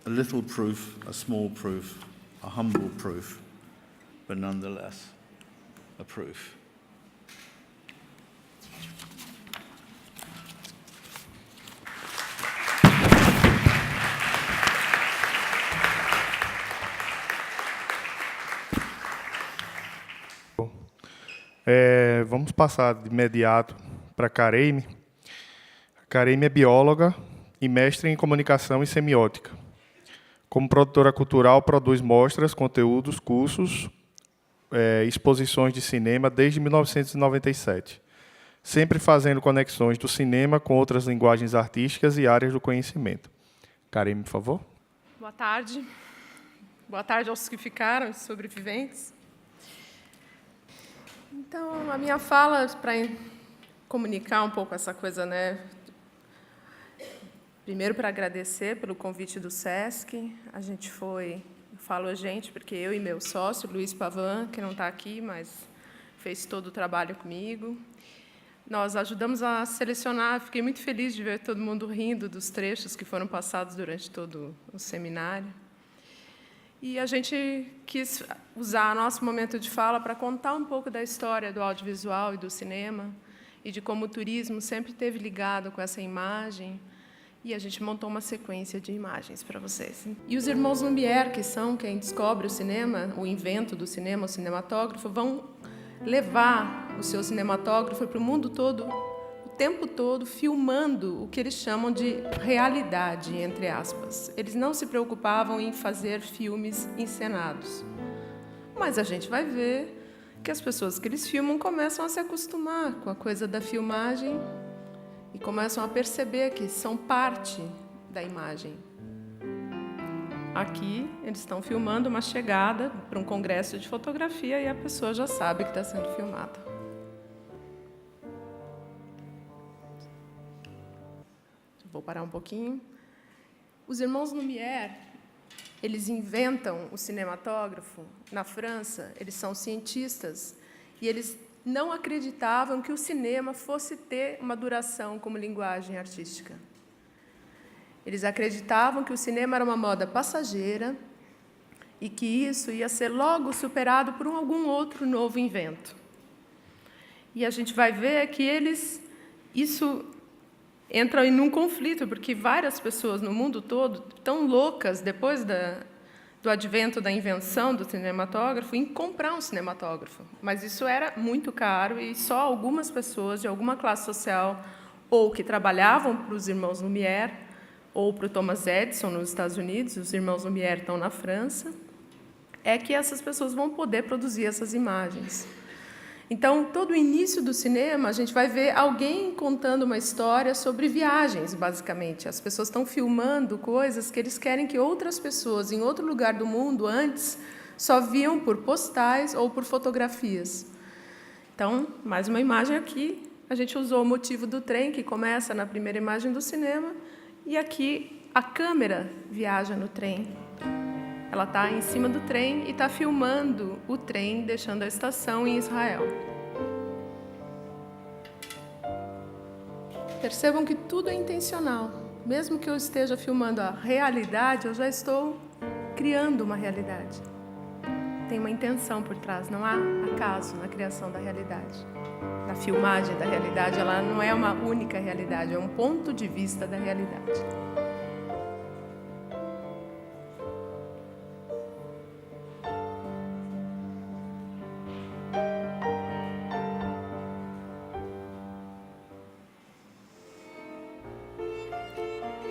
A little proof, a small proof, a humble proof, but nonetheless a proof. Vamos passar de imediato para a Kareime. A Kareime é bióloga e mestre em comunicação e semiótica. Como produtora cultural, produz mostras, conteúdos, cursos, exposições de cinema desde 1997, sempre fazendo conexões do cinema com outras linguagens artísticas e áreas do conhecimento. Kareime, por favor. Boa tarde. Boa tarde aos que ficaram, sobreviventes. Então, a minha fala, para comunicar um pouco essa coisa, né? Primeiro, para agradecer pelo convite do SESC. A gente foi, eu falo a gente, porque eu e meu sócio, Luiz Pavan, que não está aqui, mas fez todo o trabalho comigo. Nós ajudamos a selecionar, fiquei muito feliz de ver todo mundo rindo dos trechos que foram passados durante todo o seminário. E a gente quis usar nosso momento de fala para contar um pouco da história do audiovisual e do cinema, e de como o turismo sempre esteve ligado com essa imagem. E a gente montou uma sequência de imagens para vocês. E os irmãos Lumière, que são quem descobre o cinema, o invento do cinema, o cinematógrafo, vão levar o seu cinematógrafo para o mundo todo, o tempo todo, filmando o que eles chamam de realidade, entre aspas. Eles não se preocupavam em fazer filmes encenados. Mas a gente vai ver que as pessoas que eles filmam começam a se acostumar com a coisa da filmagem e começam a perceber que são parte da imagem. Aqui, eles estão filmando uma chegada para um congresso de fotografia e a pessoa já sabe que está sendo filmada. Vou parar um pouquinho. Os irmãos Lumière, eles inventam o cinematógrafo na França, eles são cientistas, e eles não acreditavam que o cinema fosse ter uma duração como linguagem artística. Eles acreditavam que o cinema era uma moda passageira e que isso ia ser logo superado por algum outro novo invento. E a gente vai ver que isso entra em um conflito, porque várias pessoas no mundo todo estão loucas, depois do advento da invenção do cinematógrafo, em comprar um cinematógrafo. Mas isso era muito caro e só algumas pessoas de alguma classe social, ou que trabalhavam para os irmãos Lumière, ou para o Thomas Edison nos Estados Unidos, os irmãos Lumière estão na França, é que essas pessoas vão poder produzir essas imagens. Então, todo o início do cinema, a gente vai ver alguém contando uma história sobre viagens, basicamente. As pessoas estão filmando coisas que eles querem que outras pessoas, em outro lugar do mundo, antes, só viam por postais ou por fotografias. Então, mais uma imagem aqui. A gente usou o motivo do trem, que começa na primeira imagem do cinema, e aqui a câmera viaja no trem. Ela está em cima do trem e está filmando o trem deixando a estação em Israel. Percebam que tudo é intencional. Mesmo que eu esteja filmando a realidade, eu já estou criando uma realidade. Tem uma intenção por trás, não há acaso na criação da realidade. Na filmagem da realidade, ela não é uma única realidade, é um ponto de vista da realidade.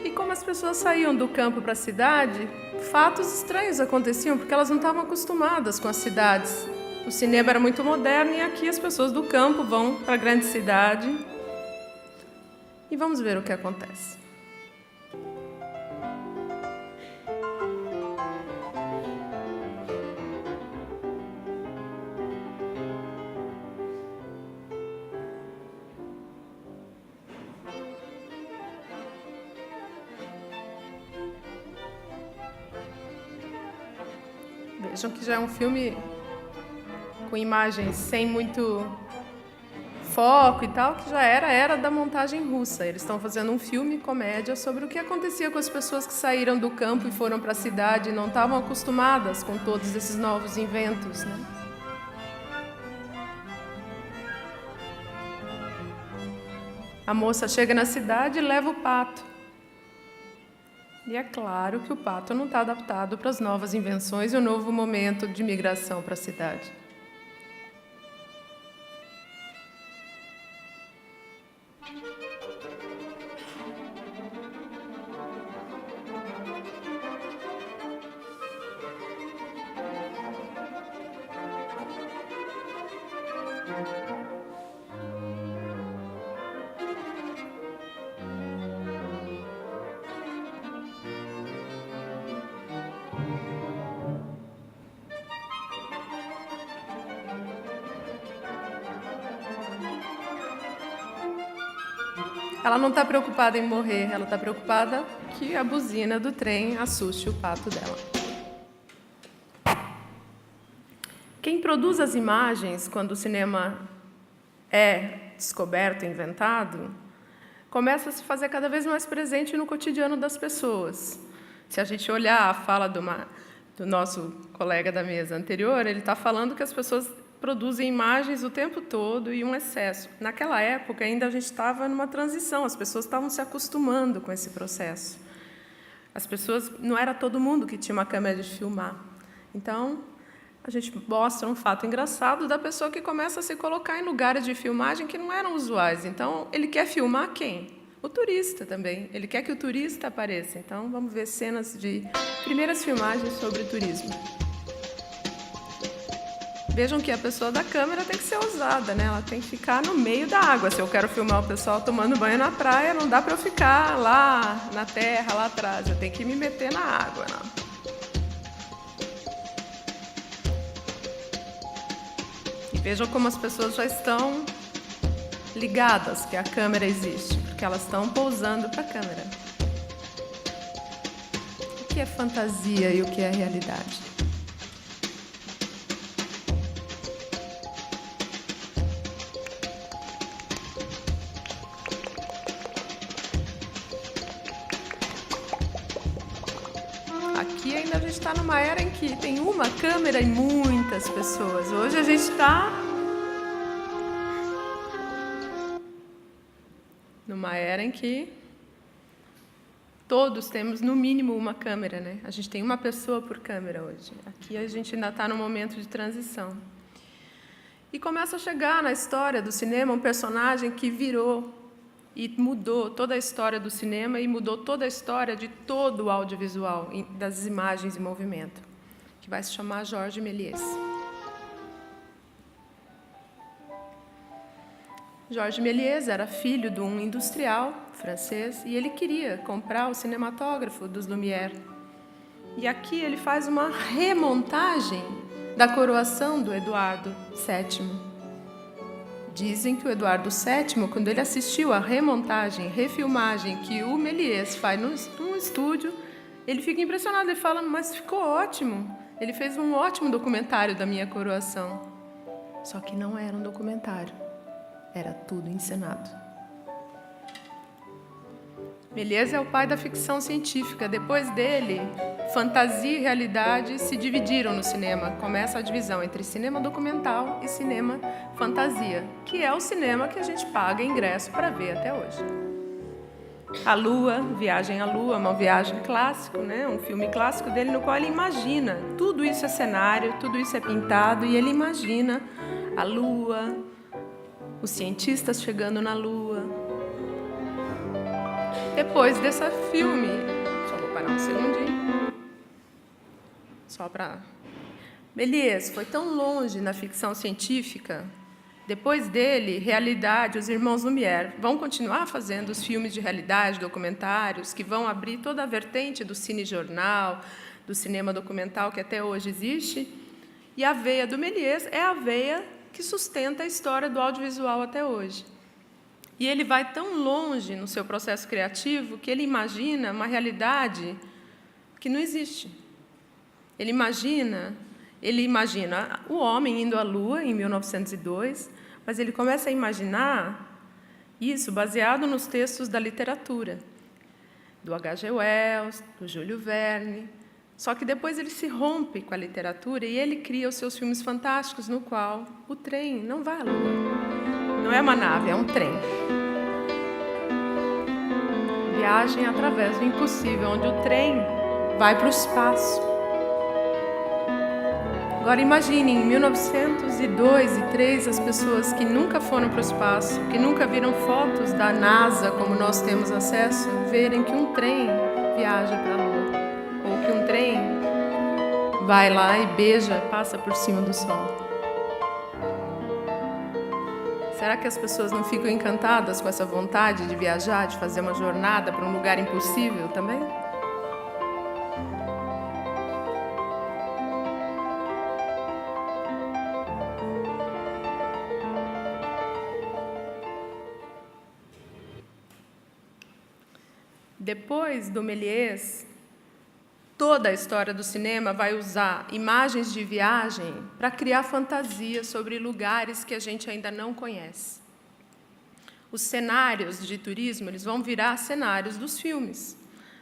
E como as pessoas saíam do campo para a cidade, fatos estranhos aconteciam, porque elas não estavam acostumadas com as cidades. O cinema era muito moderno e aqui as pessoas do campo vão para a grande cidade. E vamos ver o que acontece. Vejam que já é um filme com imagens sem muito foco e tal, que já era a era da montagem russa. Eles estão fazendo um filme comédia sobre o que acontecia com as pessoas que saíram do campo e foram para a cidade e não estavam acostumadas com todos esses novos inventos, né? A moça chega na cidade e leva o pato. E é claro que o pato não está adaptado para as novas invenções e o novo momento de migração para a cidade. ela não está preocupada em morrer, ela está preocupada que a buzina do trem assuste o pato dela. Quem produz as imagens quando o cinema é descoberto, inventado, começa a se fazer cada vez mais presente no cotidiano das pessoas. Se a gente olhar a fala do nosso colega da mesa anterior, ele está falando que as pessoas produzem imagens o tempo todo e um excesso. Naquela época, ainda a gente estava numa transição, as pessoas estavam se acostumando com esse processo. As pessoas, não era todo mundo que tinha uma câmera de filmar. Então, a gente mostra um fato engraçado da pessoa que começa a se colocar em lugares de filmagem que não eram usuais. Então, ele quer filmar quem? O turista também. Ele quer que o turista apareça. Então, vamos ver cenas de primeiras filmagens sobre turismo. Vejam que a pessoa da câmera tem que ser ousada, né? Ela tem que ficar no meio da água. Se eu quero filmar o pessoal tomando banho na praia, não dá para eu ficar lá na terra, lá atrás. Eu tenho que me meter na água, né? E vejam como as pessoas já estão ligadas que a câmera existe, porque elas estão pousando para a câmera. O que é fantasia e o que é realidade? Aqui ainda a gente está numa era em que tem uma câmera e muitas pessoas. Hoje a gente está numa era em que todos temos no mínimo uma câmera, né? A gente tem uma pessoa por câmera hoje. Aqui a gente ainda está num momento de transição. E começa a chegar na história do cinema um personagem que virou e mudou toda a história do cinema e mudou toda a história de todo o audiovisual, das imagens em movimento, que vai se chamar Georges Méliès. Georges Méliès era filho de um industrial francês e ele queria comprar o cinematógrafo dos Lumière. E aqui ele faz uma remontagem da coroação do Eduardo VII. Dizem que o Eduardo VII, quando ele assistiu a remontagem, refilmagem que o Méliès faz num estúdio, ele fica impressionado, ele fala, mas ficou ótimo. Ele fez um ótimo documentário da minha coroação. Só que não era um documentário, era tudo encenado. Méliès é o pai da ficção científica. Depois dele, fantasia e realidade se dividiram no cinema. Começa a divisão entre cinema documental e cinema fantasia, que é o cinema que a gente paga ingresso para ver até hoje. A Lua, Viagem à Lua, uma viagem clássico, né? Um filme clássico dele no qual ele imagina. Tudo isso é cenário, tudo isso é pintado e ele imagina a Lua, os cientistas chegando na Lua. Depois desse filme, só vou parar um segundinho, só para... Méliès foi tão longe na ficção científica, depois dele, realidade, os irmãos Lumière vão continuar fazendo os filmes de realidade, documentários, que vão abrir toda a vertente do cinejornal, do cinema documental que até hoje existe, e a veia do Méliès é a veia que sustenta a história do audiovisual até hoje. E ele vai tão longe no seu processo criativo que ele imagina uma realidade que não existe. Ele imagina o homem indo à Lua em 1902, mas ele começa a imaginar isso baseado nos textos da literatura, do H.G. Wells, do Júlio Verne. Só que depois ele se rompe com a literatura e ele cria os seus filmes fantásticos, no qual o trem não vai à Lua. Não é uma nave, é um trem. Viagem através do impossível, onde o trem vai para o espaço. Agora imagine, em 1902 e 1903, as pessoas que nunca foram para o espaço, que nunca viram fotos da NASA, como nós temos acesso, verem que um trem viaja para a Lua, ou que um trem vai lá e beija, passa por cima do Sol. Será que as pessoas não ficam encantadas com essa vontade de viajar, de fazer uma jornada para um lugar impossível também? depois do Méliès, toda a história do cinema vai usar imagens de viagem para criar fantasias sobre lugares que a gente ainda não conhece. Os cenários de turismo, eles vão virar cenários dos filmes.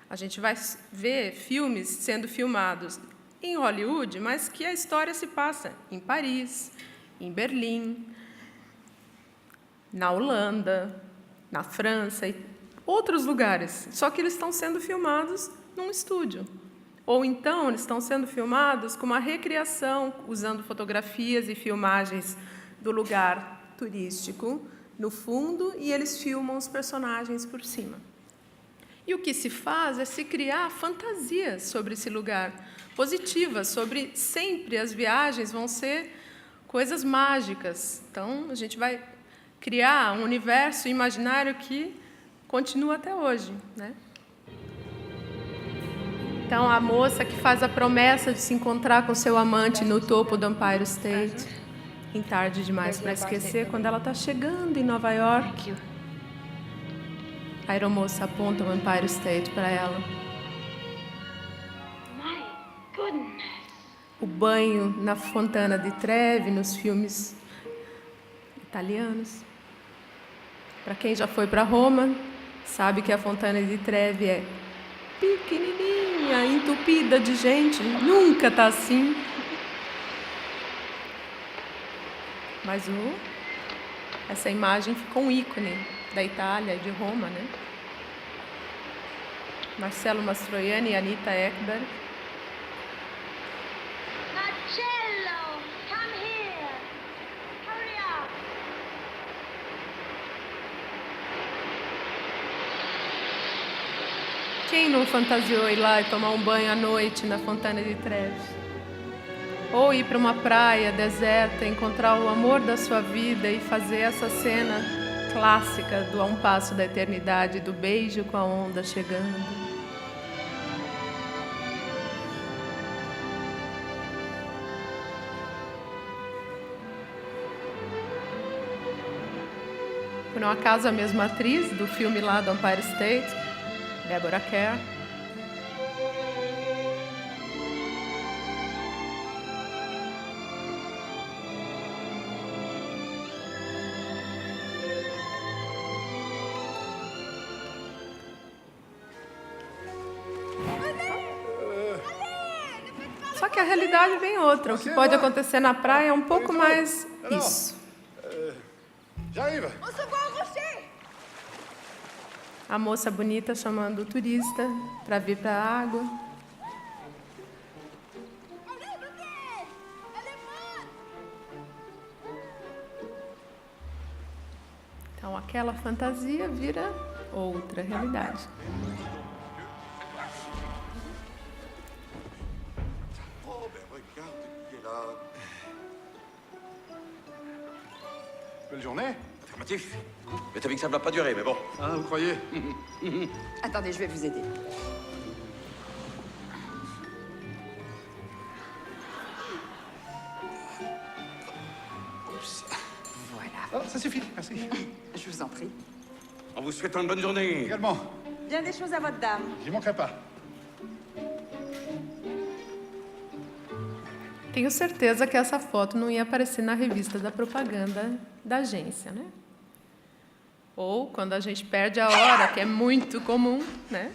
A gente vai ver filmes sendo filmados em Hollywood, mas que a história se passa em Paris, em Berlim, na Holanda, na França e outros lugares. Só que eles estão sendo filmados num estúdio. Ou então, eles estão sendo filmados com uma recriação, usando fotografias e filmagens do lugar turístico no fundo, e eles filmam os personagens por cima. E o que se faz é se criar fantasias sobre esse lugar, positivas, sobre sempre as viagens vão ser coisas mágicas. Então, a gente vai criar um universo imaginário que continua até hoje, né? Então, a moça que faz a promessa de se encontrar com seu amante no topo do Empire State, em Tarde Demais para Esquecer, quando ela está chegando em Nova York, a aeromoça aponta o Empire State para ela. O banho na Fontana di Trevi, nos filmes italianos. Para quem já foi para Roma, sabe que a Fontana di Trevi é pequenininha, entupida de gente, nunca está assim. Mas essa imagem ficou um ícone da Itália e de Roma, né? Marcello Mastroianni e Anita Ekberg. Marcello, come here. Hurry up. Quem não fantasiou ir lá e tomar um banho à noite na Fontana di Trevi? Ou ir para uma praia deserta, encontrar o amor da sua vida e fazer essa cena clássica do A um Passo da Eternidade, do beijo com a onda chegando. Por um acaso, a mesma atriz do filme lá do Empire State, Deborah Kerr. Só que a realidade vem outra. O que pode acontecer na praia é um pouco mais isso. J'arrive. A moça bonita chamando o turista para vir para a água. Então, aquela fantasia vira outra realidade. Oh, ben regarde qui est là. Belle journée. Affirmatif. Mais t'as vu que ça ne va pas durer, mais bon. Ah, vous croyez? Attendez, je vais vous aider. Voilà. Oh, ça suffit, merci. Je vous en prie. En vous souhaitant une bonne journée. Également, Bien des choses à votre dame. j'y manquerai pas. Tenho certeza que essa foto não ia aparecer na revista da propaganda da agência, né? Ou quando a gente perde a hora, que é muito comum, né?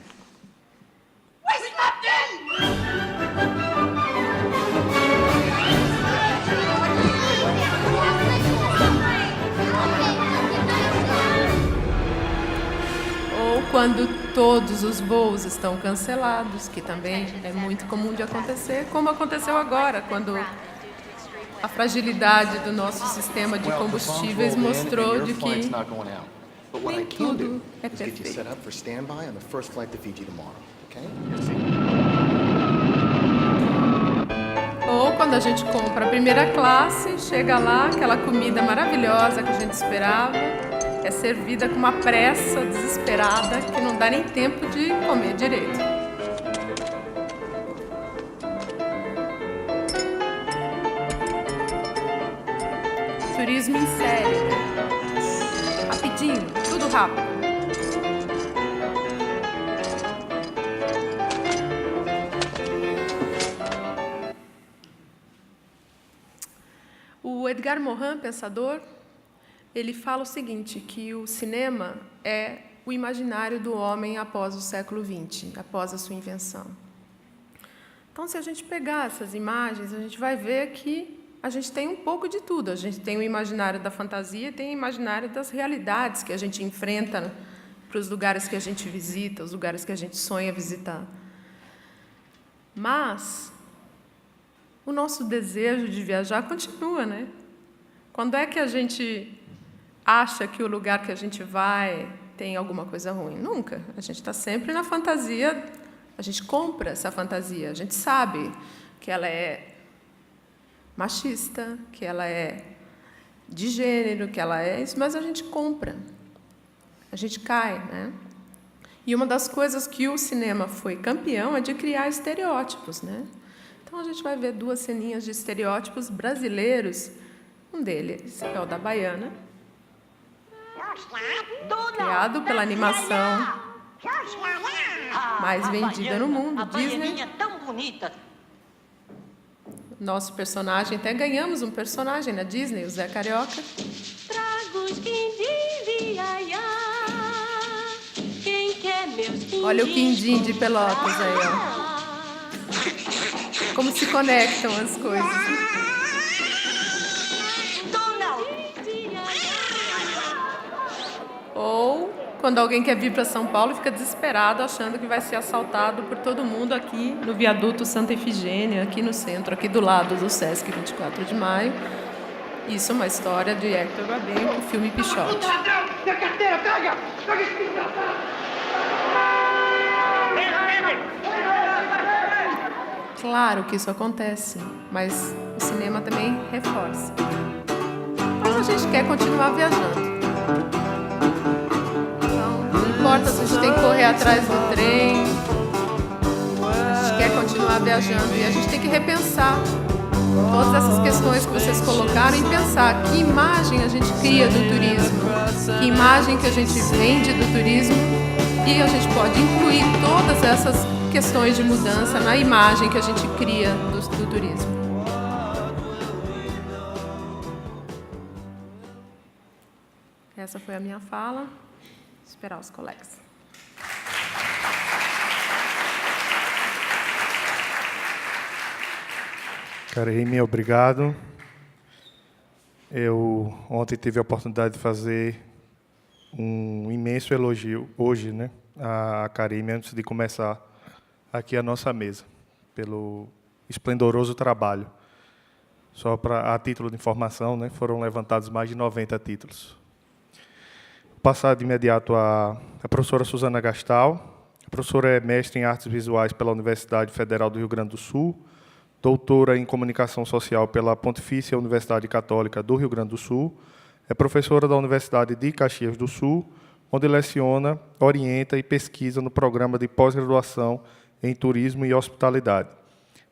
Ou quando todos os voos estão cancelados, que também é muito comum de acontecer, como aconteceu agora, quando a fragilidade do nosso sistema de combustíveis mostrou de que nem tudo é perfeito. Ou quando a gente compra a primeira classe, chega lá, aquela comida maravilhosa que a gente esperava, é servida com uma pressa desesperada que não dá nem tempo de comer direito. Turismo em série. Rapidinho, tudo rápido. Edgar Morin, pensador, ele fala o seguinte, que o cinema é o imaginário do homem após o século XX, após a sua invenção. Então, se a gente pegar essas imagens, a gente vai ver que a gente tem um pouco de tudo. A gente tem o imaginário da fantasia e tem o imaginário das realidades que a gente enfrenta para os lugares que a gente visita, os lugares que a gente sonha visitar. Mas o nosso desejo de viajar continua, né? Quando é que a gente acha que o lugar que a gente vai tem alguma coisa ruim? Nunca. A gente está sempre na fantasia, a gente compra essa fantasia, a gente sabe que ela é machista, que ela é de gênero, que ela é isso, mas a gente compra, a gente cai, né? E uma das coisas que o cinema foi campeão é de criar estereótipos, né? Então a gente vai ver 2 ceninhas de estereótipos brasileiros. Um deles é o da Baiana, criado pela animação mais vendida no mundo, Disney. Nosso personagem, até ganhamos um personagem na Disney, o Zé Carioca. Olha o quindim de Pelotas aí, ó. Como se conectam as coisas. Ou quando alguém quer vir para São Paulo e fica desesperado, achando que vai ser assaltado por todo mundo aqui no viaduto Santa Efigênia, aqui no centro, aqui do lado do Sesc 24 de Maio. Isso é uma história de Hector Babenco, o filme Pichote. Claro que isso acontece, mas o cinema também reforça. Mas a gente quer continuar viajando. Não importa se a gente tem que correr atrás do trem, a gente quer continuar viajando e a gente tem que repensar todas essas questões que vocês colocaram e pensar que imagem a gente cria do turismo, que imagem que a gente vende do turismo e a gente pode incluir todas essas questões de mudança na imagem que a gente cria do turismo. Essa foi a minha fala. Esperar os colegas. Karime, obrigado. Eu ontem tive a oportunidade de fazer um imenso elogio, hoje, né, a Karime, antes de começar aqui a nossa mesa, pelo esplendoroso trabalho. Só a título de informação, né, foram levantados mais de 90 títulos. Vou passar de imediato a professora Suzana Gastal. A professora é mestre em Artes Visuais pela Universidade Federal do Rio Grande do Sul, doutora em Comunicação Social pela Pontifícia Universidade Católica do Rio Grande do Sul, é professora da Universidade de Caxias do Sul, onde leciona, orienta e pesquisa no programa de pós-graduação em Turismo e Hospitalidade.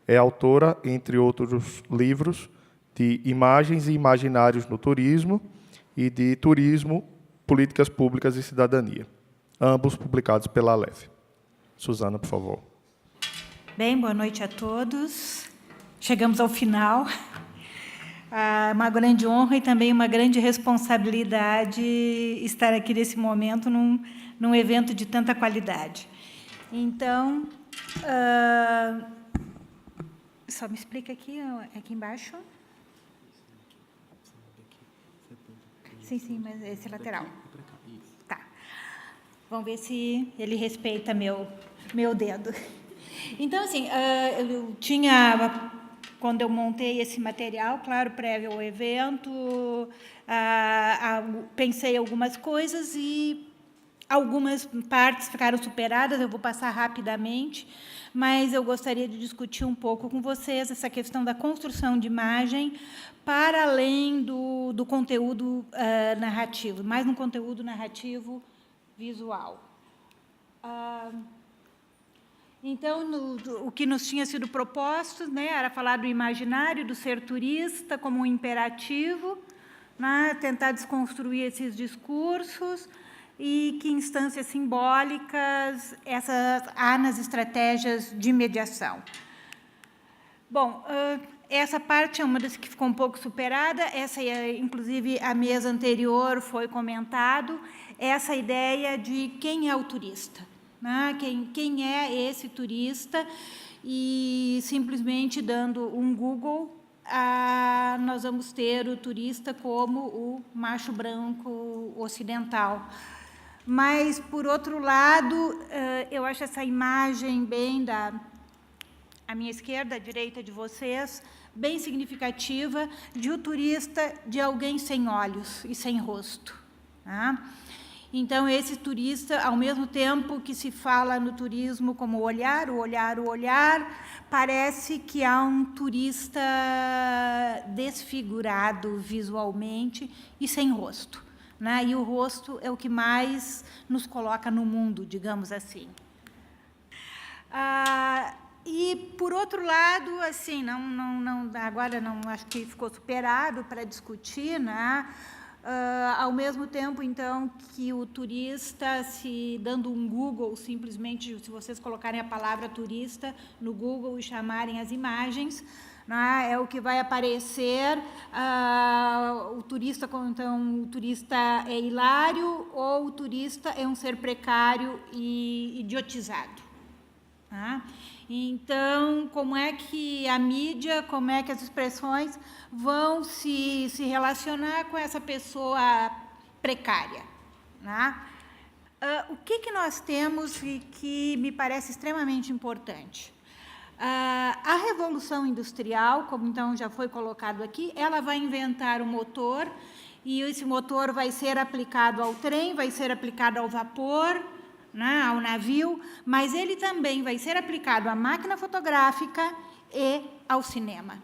É autora, entre outros livros, de Imagens e Imaginários no Turismo e de Turismo, Políticas Públicas e Cidadania, ambos publicados pela Aleph. Suzana, por favor. Bem, boa noite a todos. Chegamos ao final. Uma grande honra e também uma grande responsabilidade estar aqui nesse momento num evento de tanta qualidade. Então, só me explica aqui embaixo. Sim, mas esse lateral. Tá. Vamos ver se ele respeita meu dedo. Então, assim, eu tinha, quando eu montei esse material, claro, prévio ao evento, pensei algumas coisas e algumas partes ficaram superadas, eu vou passar rapidamente, mas eu gostaria de discutir um pouco com vocês essa questão da construção de imagem para além do conteúdo narrativo, mais no conteúdo narrativo visual. Então, o que nos tinha sido proposto, né, era falar do imaginário, do ser turista como um imperativo, né, tentar desconstruir esses discursos e que instâncias simbólicas há nas estratégias de mediação. Bom, essa parte é uma das que ficou um pouco superada, essa, inclusive, a mesa anterior foi comentado, essa ideia de quem é o turista, né? Quem é esse turista, e simplesmente dando um Google, nós vamos ter o turista como o macho branco ocidental. Mas, por outro lado, eu acho essa imagem bem à minha esquerda, à direita de vocês, bem significativa de um turista, de alguém sem olhos e sem rosto. Tá? Então, esse turista, ao mesmo tempo que se fala no turismo como o olhar, parece que há um turista desfigurado visualmente e sem rosto. Né? E o rosto é o que mais nos coloca no mundo, digamos assim. E, por outro lado, assim, agora não acho que ficou superado para discutir, né? Ao mesmo tempo, então, que o turista, se dando um Google, simplesmente, se vocês colocarem a palavra turista no Google e chamarem as imagens, né, é o que vai aparecer, o turista, então, o turista é hilário ou o turista é um ser precário e idiotizado. Tá? Então, como é que a mídia, como é que as expressões vão se relacionar com essa pessoa precária? Né? O que nós temos e que me parece extremamente importante? A Revolução Industrial, como então já foi colocado aqui, ela vai inventar o motor, e esse motor vai ser aplicado ao trem, vai ser aplicado ao vapor, né, ao navio, mas ele também vai ser aplicado à máquina fotográfica e ao cinema.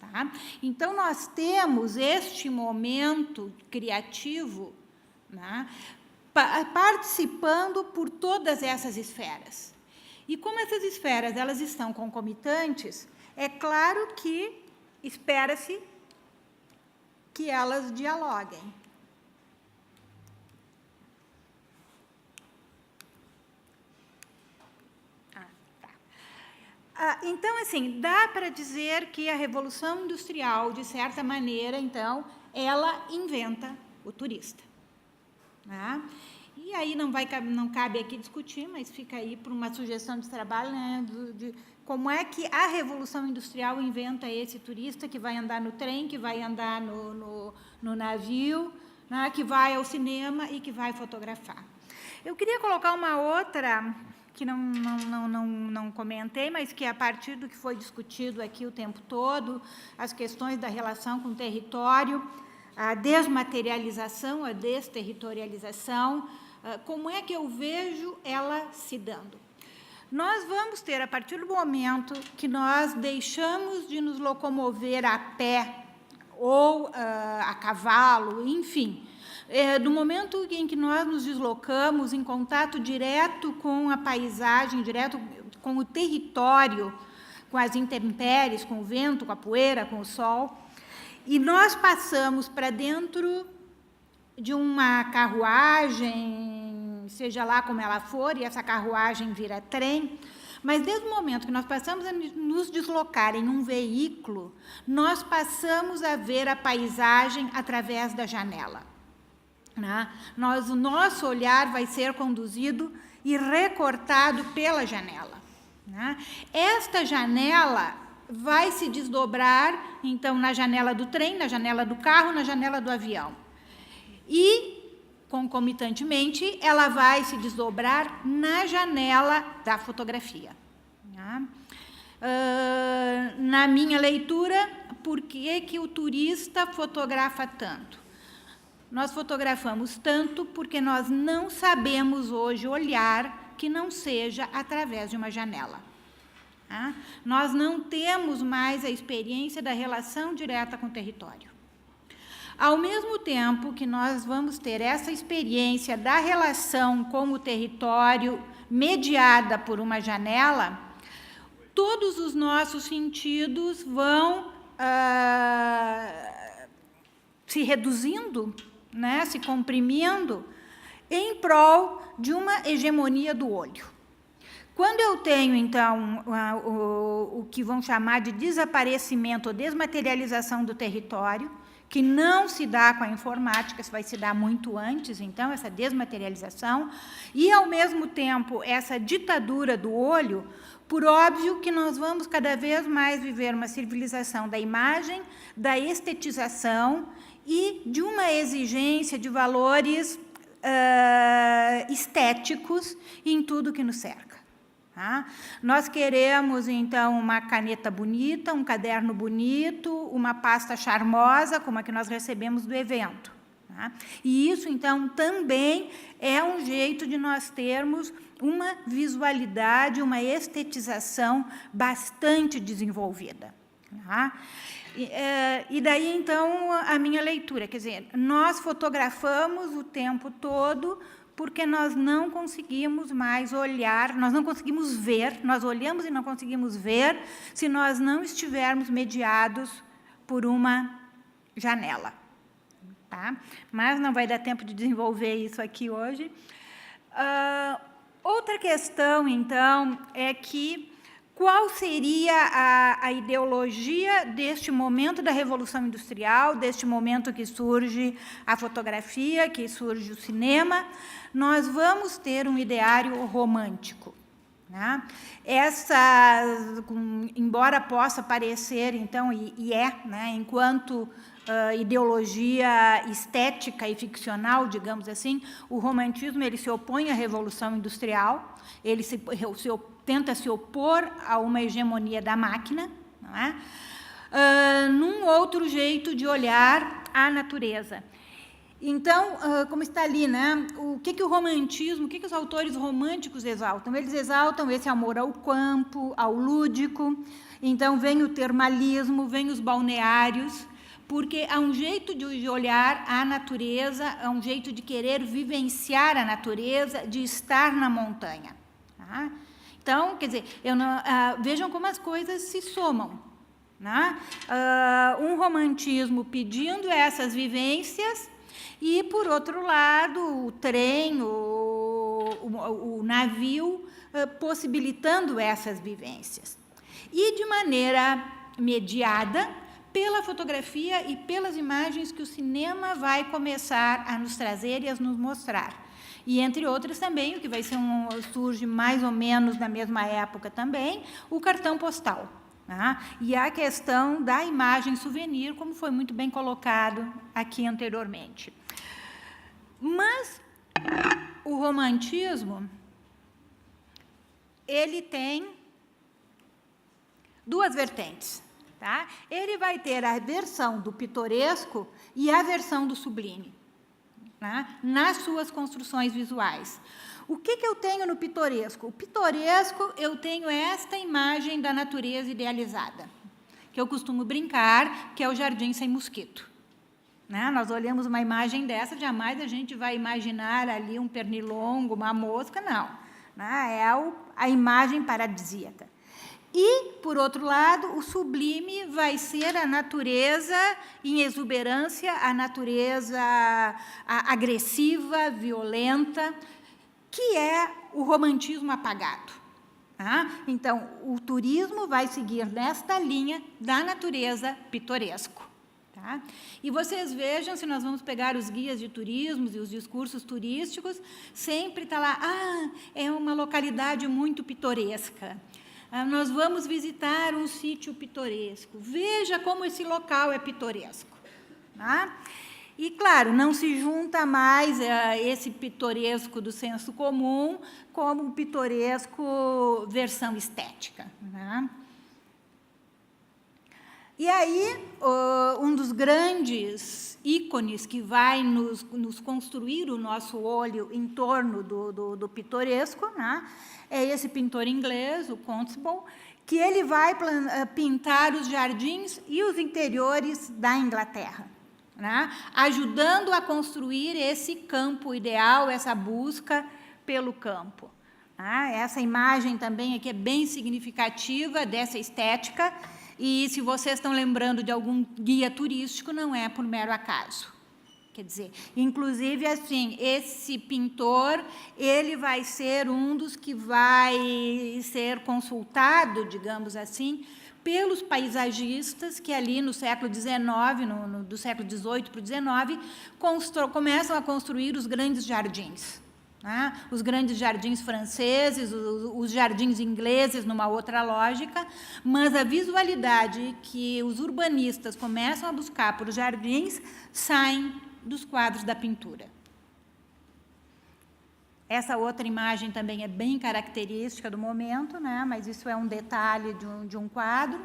Tá? Então, nós temos este momento criativo, né, participando por todas essas esferas. E como essas esferas elas estão concomitantes, é claro que espera-se que elas dialoguem. Então, assim, dá para dizer que a Revolução Industrial, de certa maneira, então, ela inventa o turista. Né? E aí não cabe aqui discutir, mas fica aí por uma sugestão de trabalho, né, de como é que a Revolução Industrial inventa esse turista que vai andar no trem, que vai andar no navio, né, que vai ao cinema e que vai fotografar. Eu queria colocar uma outra que não comentei, mas que, a partir do que foi discutido aqui o tempo todo, as questões da relação com o território, a desmaterialização, a desterritorialização, como é que eu vejo ela se dando? Nós vamos ter, a partir do momento que nós deixamos de nos locomover a pé ou a cavalo, enfim, do momento em que nós nos deslocamos em contato direto com a paisagem, direto com o território, com as intempéries, com o vento, com a poeira, com o sol, e nós passamos para dentro de uma carruagem, seja lá como ela for, e essa carruagem vira trem, mas desde o momento que nós passamos a nos deslocar em um veículo, nós passamos a ver a paisagem através da janela. Né? O nosso olhar vai ser conduzido e recortado pela janela. Né? Esta janela vai se desdobrar, então, na janela do trem, na janela do carro, na janela do avião. E, concomitantemente, ela vai se desdobrar na janela da fotografia. Né? Na minha leitura, por que o turista fotografa tanto? Nós fotografamos tanto porque nós não sabemos hoje olhar que não seja através de uma janela. Tá? Nós não temos mais a experiência da relação direta com o território. Ao mesmo tempo que nós vamos ter essa experiência da relação com o território mediada por uma janela, todos os nossos sentidos vão se reduzindo, né, se comprimindo, em prol de uma hegemonia do olho. Quando eu tenho, então, o que vão chamar de desaparecimento ou desmaterialização do território, que não se dá com a informática, isso vai se dar muito antes, então, essa desmaterialização, e, ao mesmo tempo, essa ditadura do olho, por óbvio que nós vamos cada vez mais viver uma civilização da imagem, da estetização e de uma exigência de valores estéticos em tudo que nos cerca. Tá? Nós queremos, então, uma caneta bonita, um caderno bonito, uma pasta charmosa, como a que nós recebemos do evento. Tá? E isso, então, também é um jeito de nós termos uma visualidade, uma estetização bastante desenvolvida. Tá? E daí, então, a minha leitura, quer dizer, nós fotografamos o tempo todo porque nós não conseguimos mais olhar, nós não conseguimos ver, nós olhamos e não conseguimos ver se nós não estivermos mediados por uma janela. Tá? Mas não vai dar tempo de desenvolver isso aqui hoje. Outra questão, então, é que qual seria a ideologia deste momento da Revolução Industrial, deste momento que surge a fotografia, que surge o cinema? Nós vamos ter um ideário romântico. Né? Embora possa parecer, então, e é, né, enquanto ideologia estética e ficcional, digamos assim, o romantismo ele se opõe à Revolução Industrial, ele tenta se opor a uma hegemonia da máquina, não é? Num outro jeito de olhar a natureza. Então, como está ali, né? O que o romantismo, o que os autores românticos exaltam? Eles exaltam esse amor ao campo, ao lúdico. Então, vem o termalismo, vem os balneários, porque há um jeito de olhar a natureza, há um jeito de querer vivenciar a natureza, de estar na montanha. Tá? Então, quer dizer, vejam como as coisas se somam. Né? Um romantismo pedindo essas vivências e, por outro lado, o trem, o navio, possibilitando essas vivências. E, de maneira mediada, pela fotografia e pelas imagens que o cinema vai começar a nos trazer e a nos mostrar. E, entre outras, também, o que vai ser surge mais ou menos na mesma época também, o cartão postal. Tá? E a questão da imagem souvenir, como foi muito bem colocado aqui anteriormente. Mas o romantismo, ele tem duas vertentes. Tá? Ele vai ter a versão do pitoresco e a versão do sublime, né? Nas suas construções visuais. O que eu tenho no pitoresco? O pitoresco, eu tenho esta imagem da natureza idealizada, que eu costumo brincar, que é o jardim sem mosquito. Né? Nós olhamos uma imagem dessa, jamais a gente vai imaginar ali um pernilongo, uma mosca, não. Né? É a imagem paradisíaca. E, por outro lado, o sublime vai ser a natureza em exuberância, a natureza agressiva, violenta, que é o romantismo apagado. Tá? Então, o turismo vai seguir nesta linha da natureza pitoresco. Tá? E vocês vejam, se nós vamos pegar os guias de turismo e os discursos turísticos, sempre está lá, é uma localidade muito pitoresca. Nós vamos visitar um sítio pitoresco. Veja como esse local é pitoresco. Tá? E, claro, não se junta mais esse pitoresco do senso comum como um pitoresco versão estética. Né? E aí, um dos grandes ícones que vai nos construir o nosso olho em torno do pitoresco, né, é esse pintor inglês, o Constable, que ele vai pintar os jardins e os interiores da Inglaterra, né, ajudando a construir esse campo ideal, essa busca pelo campo. Né. Essa imagem também aqui é bem significativa dessa estética, e se vocês estão lembrando de algum guia turístico, não é por mero acaso. Quer dizer, inclusive, assim, esse pintor, ele vai ser um dos que vai ser consultado, digamos assim, pelos paisagistas que ali no século XIX, do século XVIII para o XIX, começam a construir os grandes jardins. Né? Os grandes jardins franceses, os jardins ingleses, numa outra lógica, mas a visualidade que os urbanistas começam a buscar por jardins saem dos quadros da pintura. Essa outra imagem também é bem característica do momento, né? Mas isso é um detalhe de um quadro.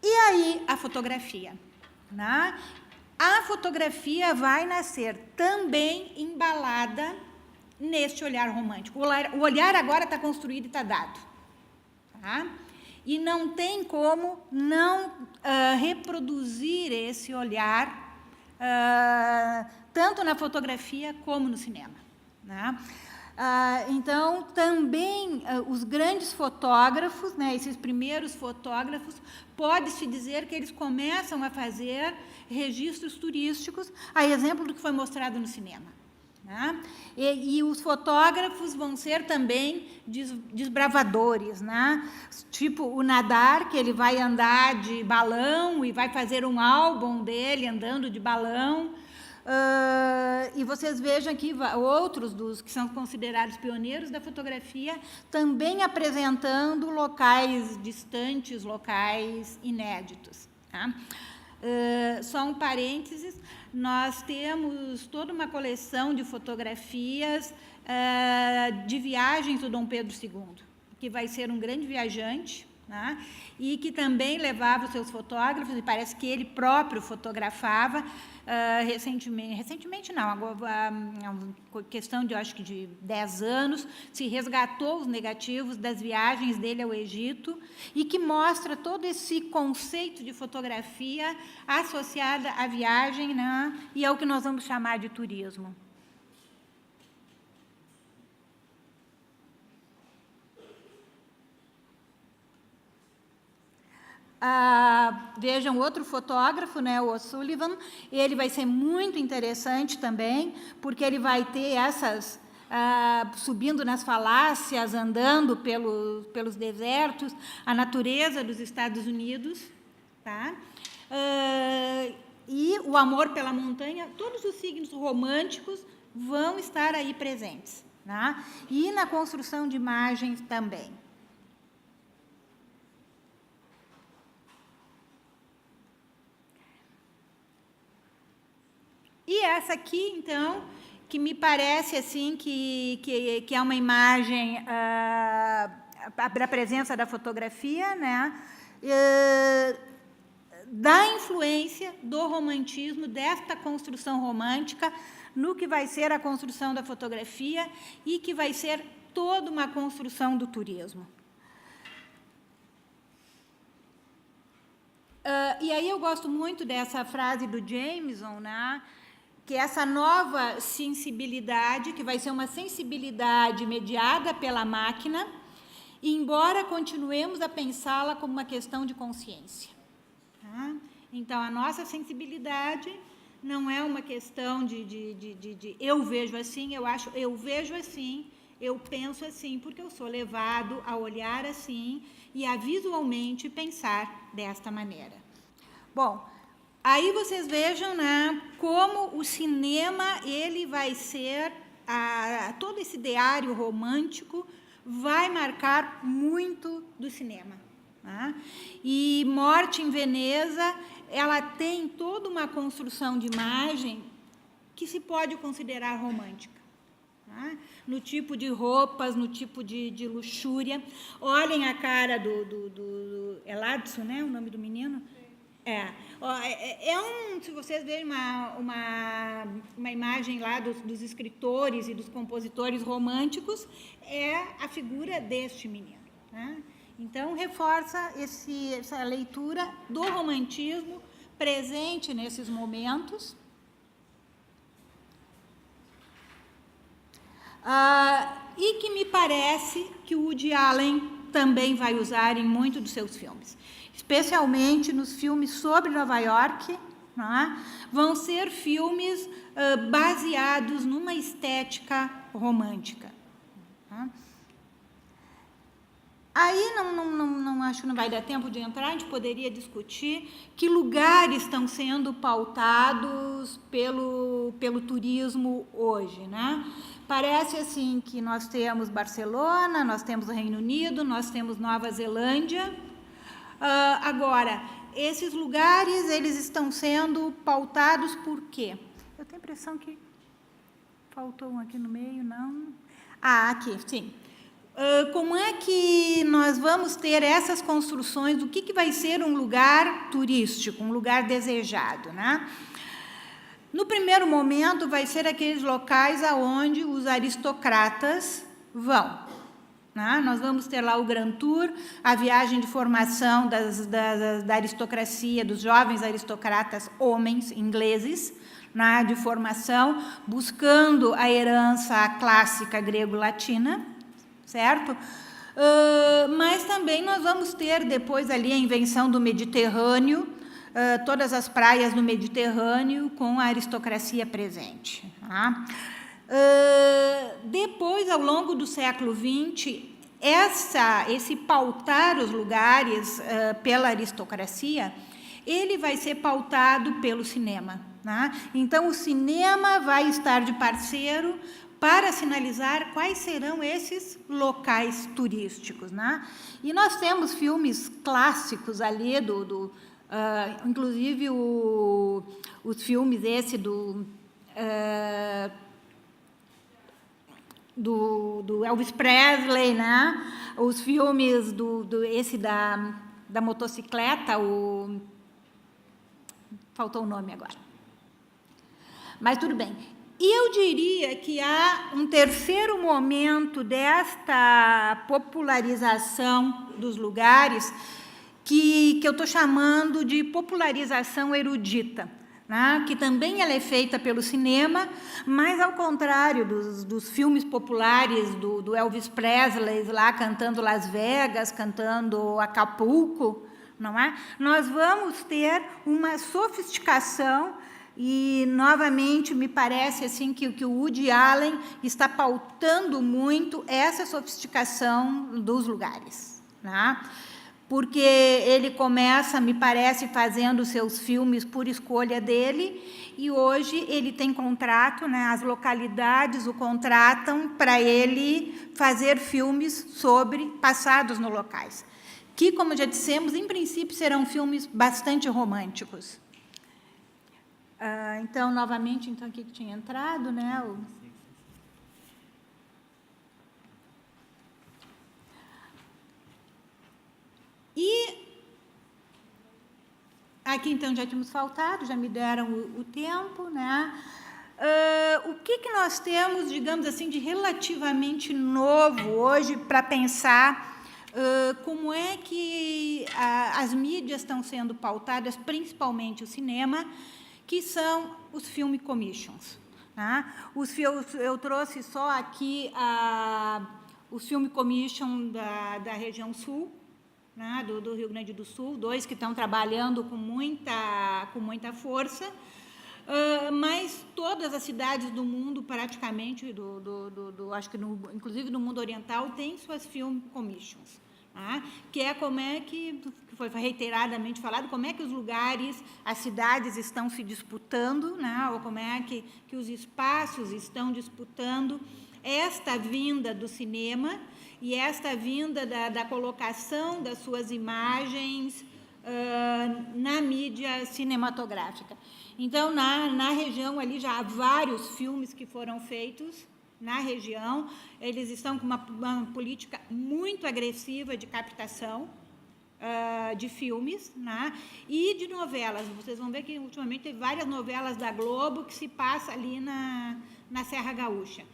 E aí, a fotografia. Né? A fotografia vai nascer também embalada neste olhar romântico. O olhar agora está construído e está dado. Tá? E não tem como não reproduzir esse olhar, tanto na fotografia como no cinema. Né? Então, também os grandes fotógrafos, né, esses primeiros fotógrafos, pode-se dizer que eles começam a fazer registros turísticos, a exemplo do que foi mostrado no cinema. Né? E os fotógrafos vão ser também desbravadores, né? Tipo o Nadar, que ele vai andar de balão e vai fazer um álbum dele andando de balão. E vocês vejam aqui outros dos que são considerados pioneiros da fotografia, também apresentando locais distantes, locais inéditos. Tá? Só um parênteses, nós temos toda uma coleção de fotografias de viagens do Dom Pedro II, que vai ser um grande viajante, né? E que também levava os seus fotógrafos, e parece que ele próprio fotografava recentemente não, agora, questão de, acho que de 10 anos, se resgatou os negativos das viagens dele ao Egito, e que mostra todo esse conceito de fotografia associada à viagem, né? E é o que nós vamos chamar de turismo. Vejam outro fotógrafo, né, o O'Sullivan, ele vai ser muito interessante também, porque ele vai ter essas, subindo nas falácias, andando pelos desertos, a natureza dos Estados Unidos, tá? E o amor pela montanha, todos os signos românticos vão estar aí presentes, né? E na construção de imagens também. E essa aqui, então, que me parece assim que é uma imagem da presença da fotografia, né? Da influência do romantismo, desta construção romântica, no que vai ser a construção da fotografia e que vai ser toda uma construção do turismo. E aí eu gosto muito dessa frase do Jameson, né? Que essa nova sensibilidade, que vai ser uma sensibilidade mediada pela máquina, embora continuemos a pensá-la como uma questão de consciência. Tá? Então, a nossa sensibilidade não é uma questão de eu vejo assim, eu vejo assim, eu penso assim, porque eu sou levado a olhar assim e a visualmente pensar desta maneira. Bom, aí vocês vejam, né, como o cinema ele vai ser, todo esse ideário romântico vai marcar muito do cinema. Né? E Morte em Veneza, ela tem toda uma construção de imagem que se pode considerar romântica. Né? No tipo de roupas, no tipo de luxúria. Olhem a cara do Eladson, né, o nome do menino? Se vocês verem uma imagem lá dos escritores e dos compositores românticos, é a figura deste menino. Né? Então, reforça essa leitura do romantismo presente nesses momentos. E que me parece que o Woody Allen também vai usar em muitos dos seus filmes. Especialmente nos filmes sobre Nova York, não é? Vão ser filmes baseados numa estética romântica. Tá? Aí, não acho que não vai dar tempo de entrar, a gente poderia discutir que lugares estão sendo pautados pelo turismo hoje, né? Parece assim que nós temos Barcelona, nós temos o Reino Unido, nós temos Nova Zelândia. Agora, esses lugares, eles estão sendo pautados por quê? Eu tenho a impressão que faltou um aqui no meio, não? Aqui, sim. Como é que nós vamos ter essas construções? O que vai ser um lugar turístico, um lugar desejado, né? No primeiro momento, vai ser aqueles locais aonde os aristocratas vão. Né? Nós vamos ter lá o Grand Tour, a viagem de formação da aristocracia, dos jovens aristocratas homens ingleses, né, de formação, buscando a herança clássica grego-latina, certo? Mas também nós vamos ter depois ali a invenção do Mediterrâneo, todas as praias do Mediterrâneo com a aristocracia presente. Tá? Depois, ao longo do século XX, esse pautar os lugares pela aristocracia, ele vai ser pautado pelo cinema. Né? Então, o cinema vai estar de parceiro para sinalizar quais serão esses locais turísticos. Né? E nós temos filmes clássicos ali, inclusive os filmes do Elvis Presley, né? Os filmes da motocicleta, faltou o nome agora. Mas tudo bem. E eu diria que há um terceiro momento desta popularização dos lugares que eu estou chamando de popularização erudita, né? Que também ela é feita pelo cinema, mas, ao contrário dos filmes populares do Elvis Presley, lá cantando Las Vegas, cantando Acapulco, não é? Nós vamos ter uma sofisticação. E, novamente, me parece assim que o Woody Allen está pautando muito essa sofisticação dos lugares. Né? Porque ele começa, me parece, fazendo seus filmes por escolha dele, e hoje ele tem contrato, né? As localidades o contratam para ele fazer filmes sobre passados nos locais, que, como já dissemos, em princípio serão filmes bastante românticos. Então, novamente, aqui que tinha entrado, né? E aqui, então, já tínhamos faltado, já me deram o tempo, né? O que nós temos, digamos assim, de relativamente novo hoje para pensar como é que as mídias estão sendo pautadas, principalmente o cinema, que são os film commissions. Né? Eu trouxe só aqui os film commission da região sul, né, do Rio Grande do Sul, 2 que estão trabalhando com muita força, mas todas as cidades do mundo, praticamente, acho que inclusive no mundo oriental, têm suas film commissions. Né? Que é como é que foi reiteradamente falado, como é que os lugares, as cidades estão se disputando, né? Ou como é que os espaços estão disputando esta vinda do cinema e esta vinda da colocação das suas imagens na mídia cinematográfica. Então, na região ali já há vários filmes que foram feitos na região, eles estão com uma política muito agressiva de captação de filmes, né? E de novelas. Vocês vão ver que, ultimamente, tem várias novelas da Globo que se passam ali na Serra Gaúcha.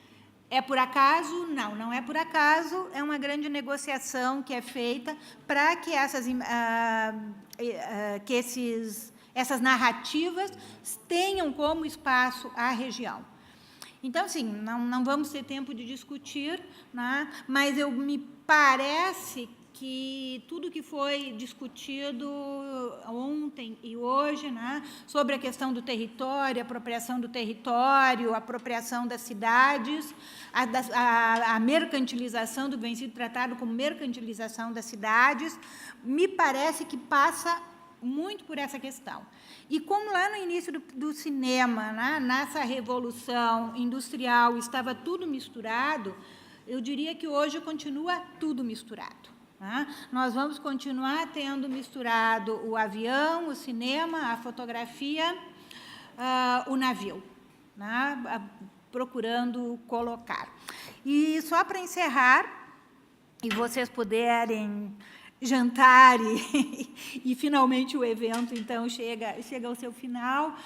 É por acaso? Não, não é por acaso, é uma grande negociação que é feita para que essas narrativas tenham como espaço a região. Então, assim, não vamos ter tempo de discutir, né? Mas me parece que tudo que foi discutido ontem e hoje, né, sobre a questão do território, apropriação do território, apropriação das cidades, a mercantilização do que vem sido tratado como mercantilização das cidades, me parece que passa muito por essa questão. E como lá no início do cinema, né, nessa revolução industrial, estava tudo misturado, eu diria que hoje continua tudo misturado. Né? Nós vamos continuar tendo misturado o avião, o cinema, a fotografia, o navio, né? Procurando colocar. E só para encerrar, e vocês puderem jantar e finalmente o evento, então, chega ao seu final,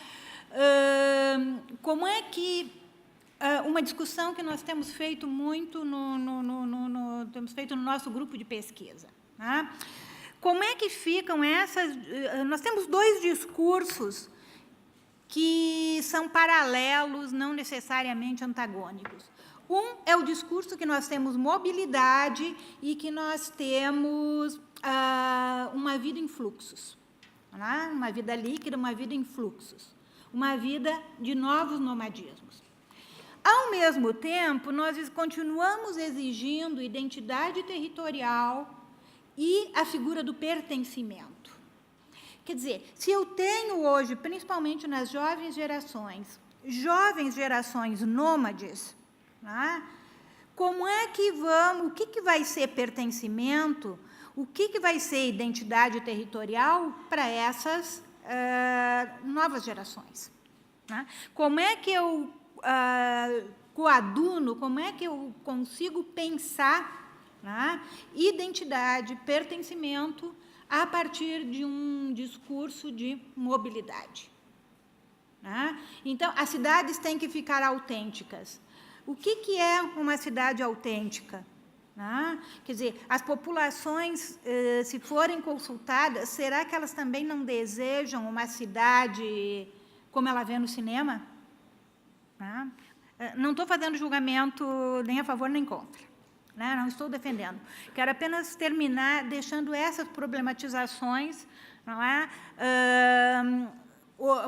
como é que uma discussão que nós temos feito muito temos feito no nosso grupo de pesquisa. Né? Como é que ficam essas... Nós temos dois discursos que são paralelos, não necessariamente antagônicos. Um é o discurso que nós temos mobilidade e que nós temos uma vida em fluxos. Né? Uma vida líquida, uma vida em fluxos. Uma vida de novos nomadismos. Ao mesmo tempo, nós continuamos exigindo identidade territorial e a figura do pertencimento. Quer dizer, se eu tenho hoje, principalmente nas jovens gerações nômades, né, como é que vamos, o que vai ser pertencimento, o que vai ser identidade territorial para essas novas gerações? Né? Como é que eu coaduno, como é que eu consigo pensar, né, identidade, pertencimento, a partir de um discurso de mobilidade? Né? Então, as cidades têm que ficar autênticas. O que é uma cidade autêntica? Né? Quer dizer, as populações, se forem consultadas, será que elas também não desejam uma cidade como ela vê no cinema? Né? Não estou fazendo julgamento nem a favor nem contra. Né? Não estou defendendo. Quero apenas terminar deixando essas problematizações. Não é?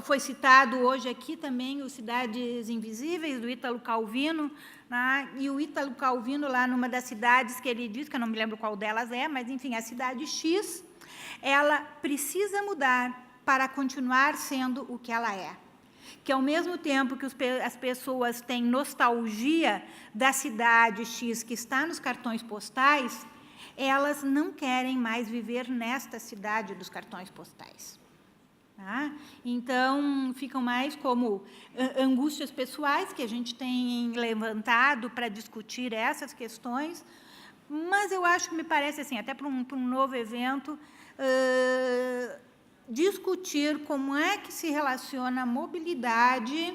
Foi citado hoje aqui também o Cidades Invisíveis, do Ítalo Calvino, né? E o Ítalo Calvino, lá numa das cidades que ele diz, que eu não me lembro qual delas é, mas, enfim, a cidade X, ela precisa mudar para continuar sendo o que ela é. Que, ao mesmo tempo que as pessoas têm nostalgia da cidade X que está nos cartões postais, elas não querem mais viver nesta cidade dos cartões postais. Tá? Então, ficam mais como angústias pessoais que a gente tem levantado para discutir essas questões, mas eu acho que me parece, assim, até para um novo evento, discutir como é que se relaciona a mobilidade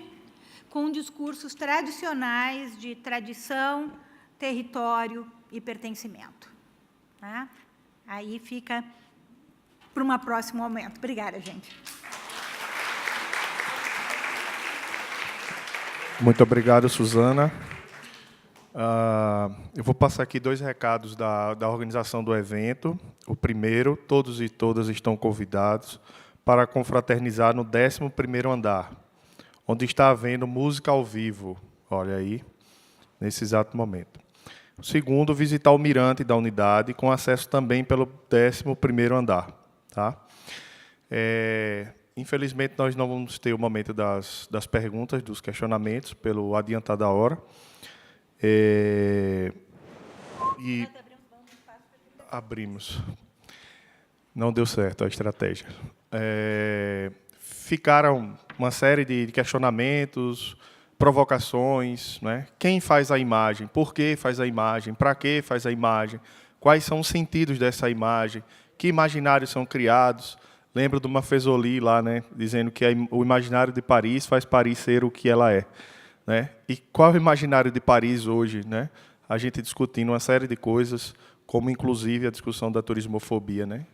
com discursos tradicionais de tradição, território e pertencimento. Tá? Aí fica para um próximo momento. Obrigada, gente. Muito obrigado, Suzana. Eu vou passar aqui 2 recados da organização do evento. O primeiro, todos e todas estão convidados para confraternizar no 11º andar, onde está havendo música ao vivo, olha aí, nesse exato momento. O segundo, visitar o mirante da unidade, com acesso também pelo 11º andar. Tá? Infelizmente, nós não vamos ter o momento das perguntas, dos questionamentos, pelo adiantar da hora. E abrimos. Não deu certo a estratégia. Ficaram uma série de questionamentos, provocações, né? Quem faz a imagem? Por que faz a imagem? Para que faz a imagem? Quais são os sentidos dessa imagem? Que imaginários são criados? Lembro de uma Fezoli lá, né, dizendo que o imaginário de Paris faz Paris ser o que ela é. Né? E qual é o imaginário de Paris hoje? Né? A gente discutindo uma série de coisas, como inclusive a discussão da turismofobia. Né?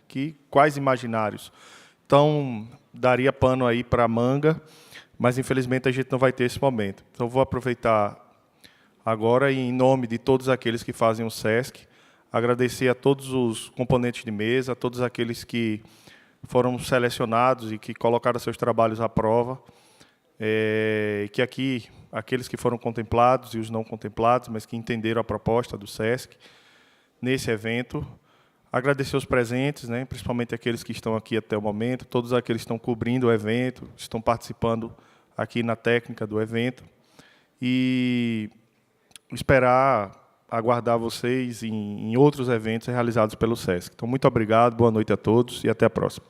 Quais imaginários? Então, daria pano aí para a manga, mas infelizmente a gente não vai ter esse momento. Então, vou aproveitar agora, e em nome de todos aqueles que fazem o SESC, Agradecer a todos os componentes de mesa, a todos aqueles que foram selecionados e que colocaram seus trabalhos à prova. Que aqui, aqueles que foram contemplados e os não contemplados, mas que entenderam a proposta do SESC nesse evento. Agradecer os presentes, né, principalmente aqueles que estão aqui até o momento, todos aqueles que estão cobrindo o evento, estão participando aqui na técnica do evento. E esperar aguardar vocês em outros eventos realizados pelo SESC. Então, muito obrigado, boa noite a todos e até a próxima.